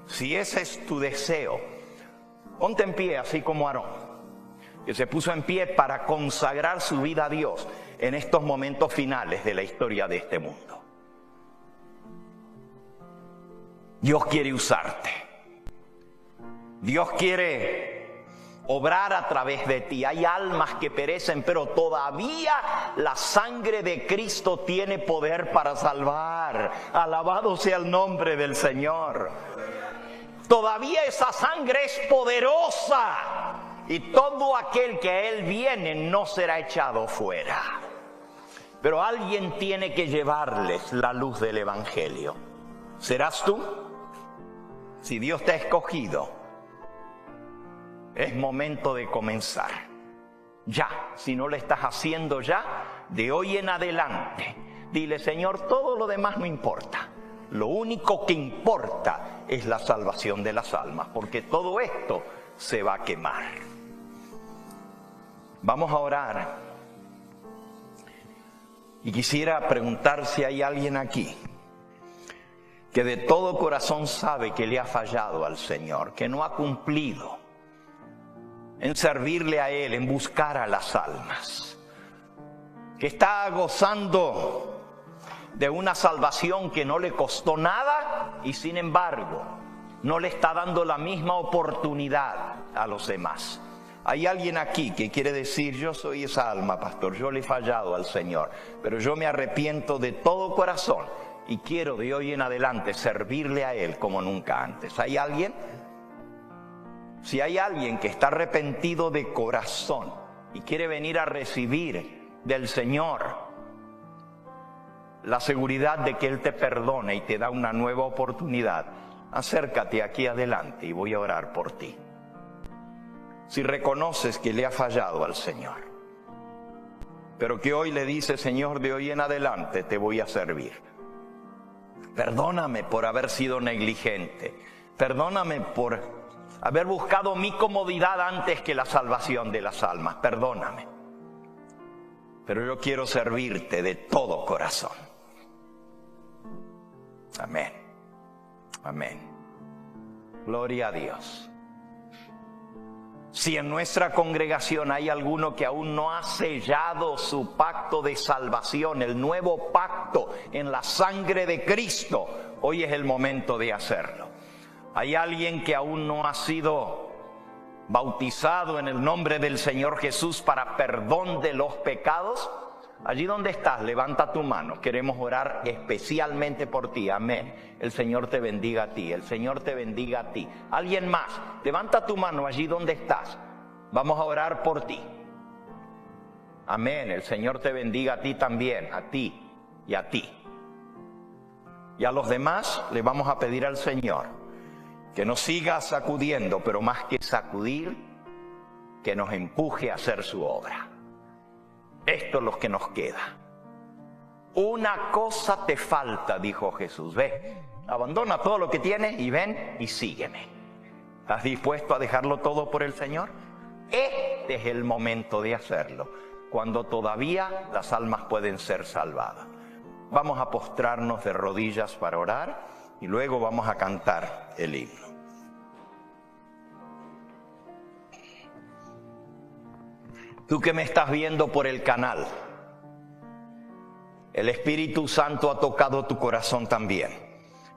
Si ese es tu deseo, ponte en pie así como Aarón, que se puso en pie para consagrar su vida a Dios en estos momentos finales de la historia de este mundo. Dios quiere usarte. Dios quiere obrar a través de ti. Hay almas que perecen, pero todavía la sangre de Cristo tiene poder para salvar. Alabado sea el nombre del Señor. Todavía esa sangre es poderosa. Y todo aquel que a Él viene no será echado fuera. Pero alguien tiene que llevarles la luz del Evangelio. ¿Serás tú? Si Dios te ha escogido, es momento de comenzar. Ya, si no lo estás haciendo ya, de hoy en adelante, dile: Señor, todo lo demás no importa. Lo único que importa es la salvación de las almas, porque todo esto se va a quemar. Vamos a orar. Y quisiera preguntar si hay alguien aquí que de todo corazón sabe que le ha fallado al Señor, que no ha cumplido en servirle a Él, en buscar a las almas, que está gozando de una salvación que no le costó nada y sin embargo no le está dando la misma oportunidad a los demás. Hay alguien aquí que quiere decir: yo soy esa alma, pastor, yo le he fallado al Señor, pero yo me arrepiento de todo corazón y quiero de hoy en adelante servirle a Él como nunca antes. ¿Hay alguien? Si hay alguien que está arrepentido de corazón y quiere venir a recibir del Señor la seguridad de que Él te perdona y te da una nueva oportunidad, acércate aquí adelante y voy a orar por ti. Si reconoces que le ha fallado al Señor, pero que hoy le dice: Señor, de hoy en adelante te voy a servir. Perdóname por haber sido negligente. Perdóname por haber buscado mi comodidad antes que la salvación de las almas. Perdóname. Pero yo quiero servirte de todo corazón. Amén. Amén. Gloria a Dios. Si en nuestra congregación hay alguno que aún no ha sellado su pacto de salvación, el nuevo pacto en la sangre de Cristo, hoy es el momento de hacerlo. Hay alguien que aún no ha sido bautizado en el nombre del Señor Jesús para perdón de los pecados. Allí donde estás, levanta tu mano. Queremos orar especialmente por ti. Amén. El Señor te bendiga a ti. El Señor te bendiga a ti. Alguien más, levanta tu mano allí donde estás. Vamos a orar por ti. Amén. El Señor te bendiga a ti también. A ti y a ti. Y a los demás le vamos a pedir al Señor que nos siga sacudiendo, pero más que sacudir, que nos empuje a hacer su obra. Esto es lo que nos queda. Una cosa te falta, dijo Jesús. Ve, abandona todo lo que tienes y ven y sígueme. ¿Estás dispuesto a dejarlo todo por el Señor? Este es el momento de hacerlo, cuando todavía las almas pueden ser salvadas. Vamos a postrarnos de rodillas para orar y luego vamos a cantar el himno. Tú que me estás viendo por el canal, el Espíritu Santo ha tocado tu corazón también.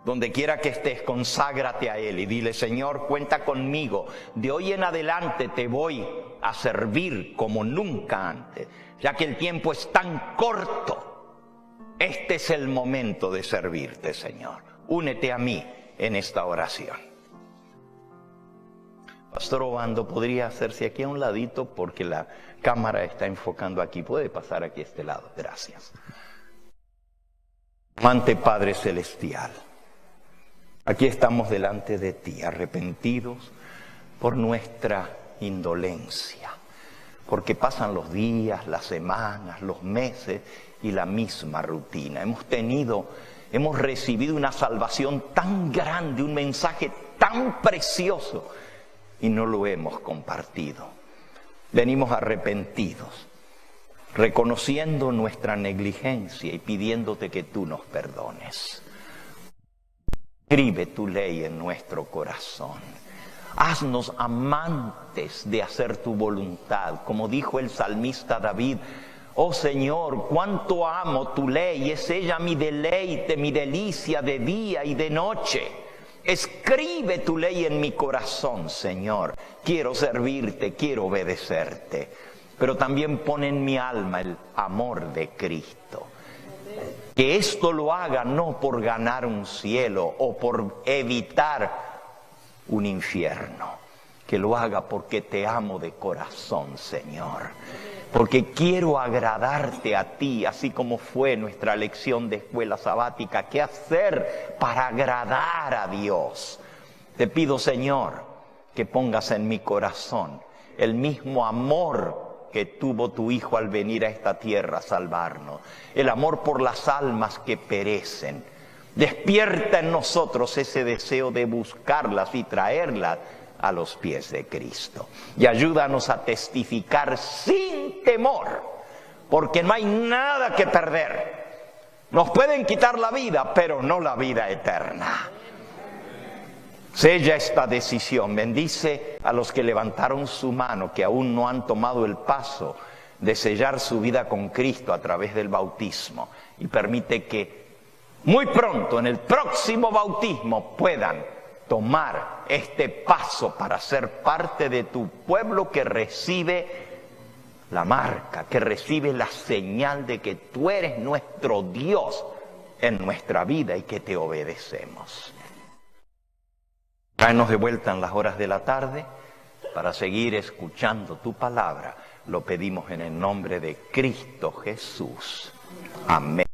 Donde quiera que estés, conságrate a Él y dile: Señor, cuenta conmigo. De hoy en adelante te voy a servir como nunca antes, ya que el tiempo es tan corto. Este es el momento de servirte, Señor. Únete a mí en esta oración. Pastor Obando, ¿podría hacerse aquí a un ladito? Porque la cámara está enfocando aquí. ¿Puede pasar aquí a este lado? Gracias. Amante Padre Celestial, aquí estamos delante de ti, arrepentidos por nuestra indolencia, porque pasan los días, las semanas, los meses y la misma rutina. Hemos recibido una salvación tan grande, un mensaje tan precioso, y no lo hemos compartido. Venimos arrepentidos, reconociendo nuestra negligencia y pidiéndote que tú nos perdones. Escribe tu ley en nuestro corazón. Haznos amantes de hacer tu voluntad, como dijo el salmista David: oh Señor, cuánto amo tu ley, es ella mi deleite, mi delicia de día y de noche. Escribe tu ley en mi corazón, Señor. Quiero servirte, quiero obedecerte. Pero también pon en mi alma el amor de Cristo. Que esto lo haga no por ganar un cielo o por evitar un infierno. Que lo haga porque te amo de corazón, Señor. Porque quiero agradarte a ti, así como fue nuestra lección de escuela sabática. ¿Qué hacer para agradar a Dios? Te pido, Señor, que pongas en mi corazón el mismo amor que tuvo tu Hijo al venir a esta tierra a salvarnos. El amor por las almas que perecen. Despierta en nosotros ese deseo de buscarlas y traerlas a los pies de Cristo. Y ayúdanos a testificar sin temor, porque no hay nada que perder. Nos pueden quitar la vida, pero no la vida eterna. Sella esta decisión. Bendice a los que levantaron su mano, que aún no han tomado el paso de sellar su vida con Cristo a través del bautismo. Y permite que muy pronto, en el próximo bautismo, puedan tomar este paso para ser parte de tu pueblo que recibe la marca, que recibe la señal de que tú eres nuestro Dios en nuestra vida y que te obedecemos. Tráenos de vuelta en las horas de la tarde para seguir escuchando tu palabra. Lo pedimos en el nombre de Cristo Jesús. Amén.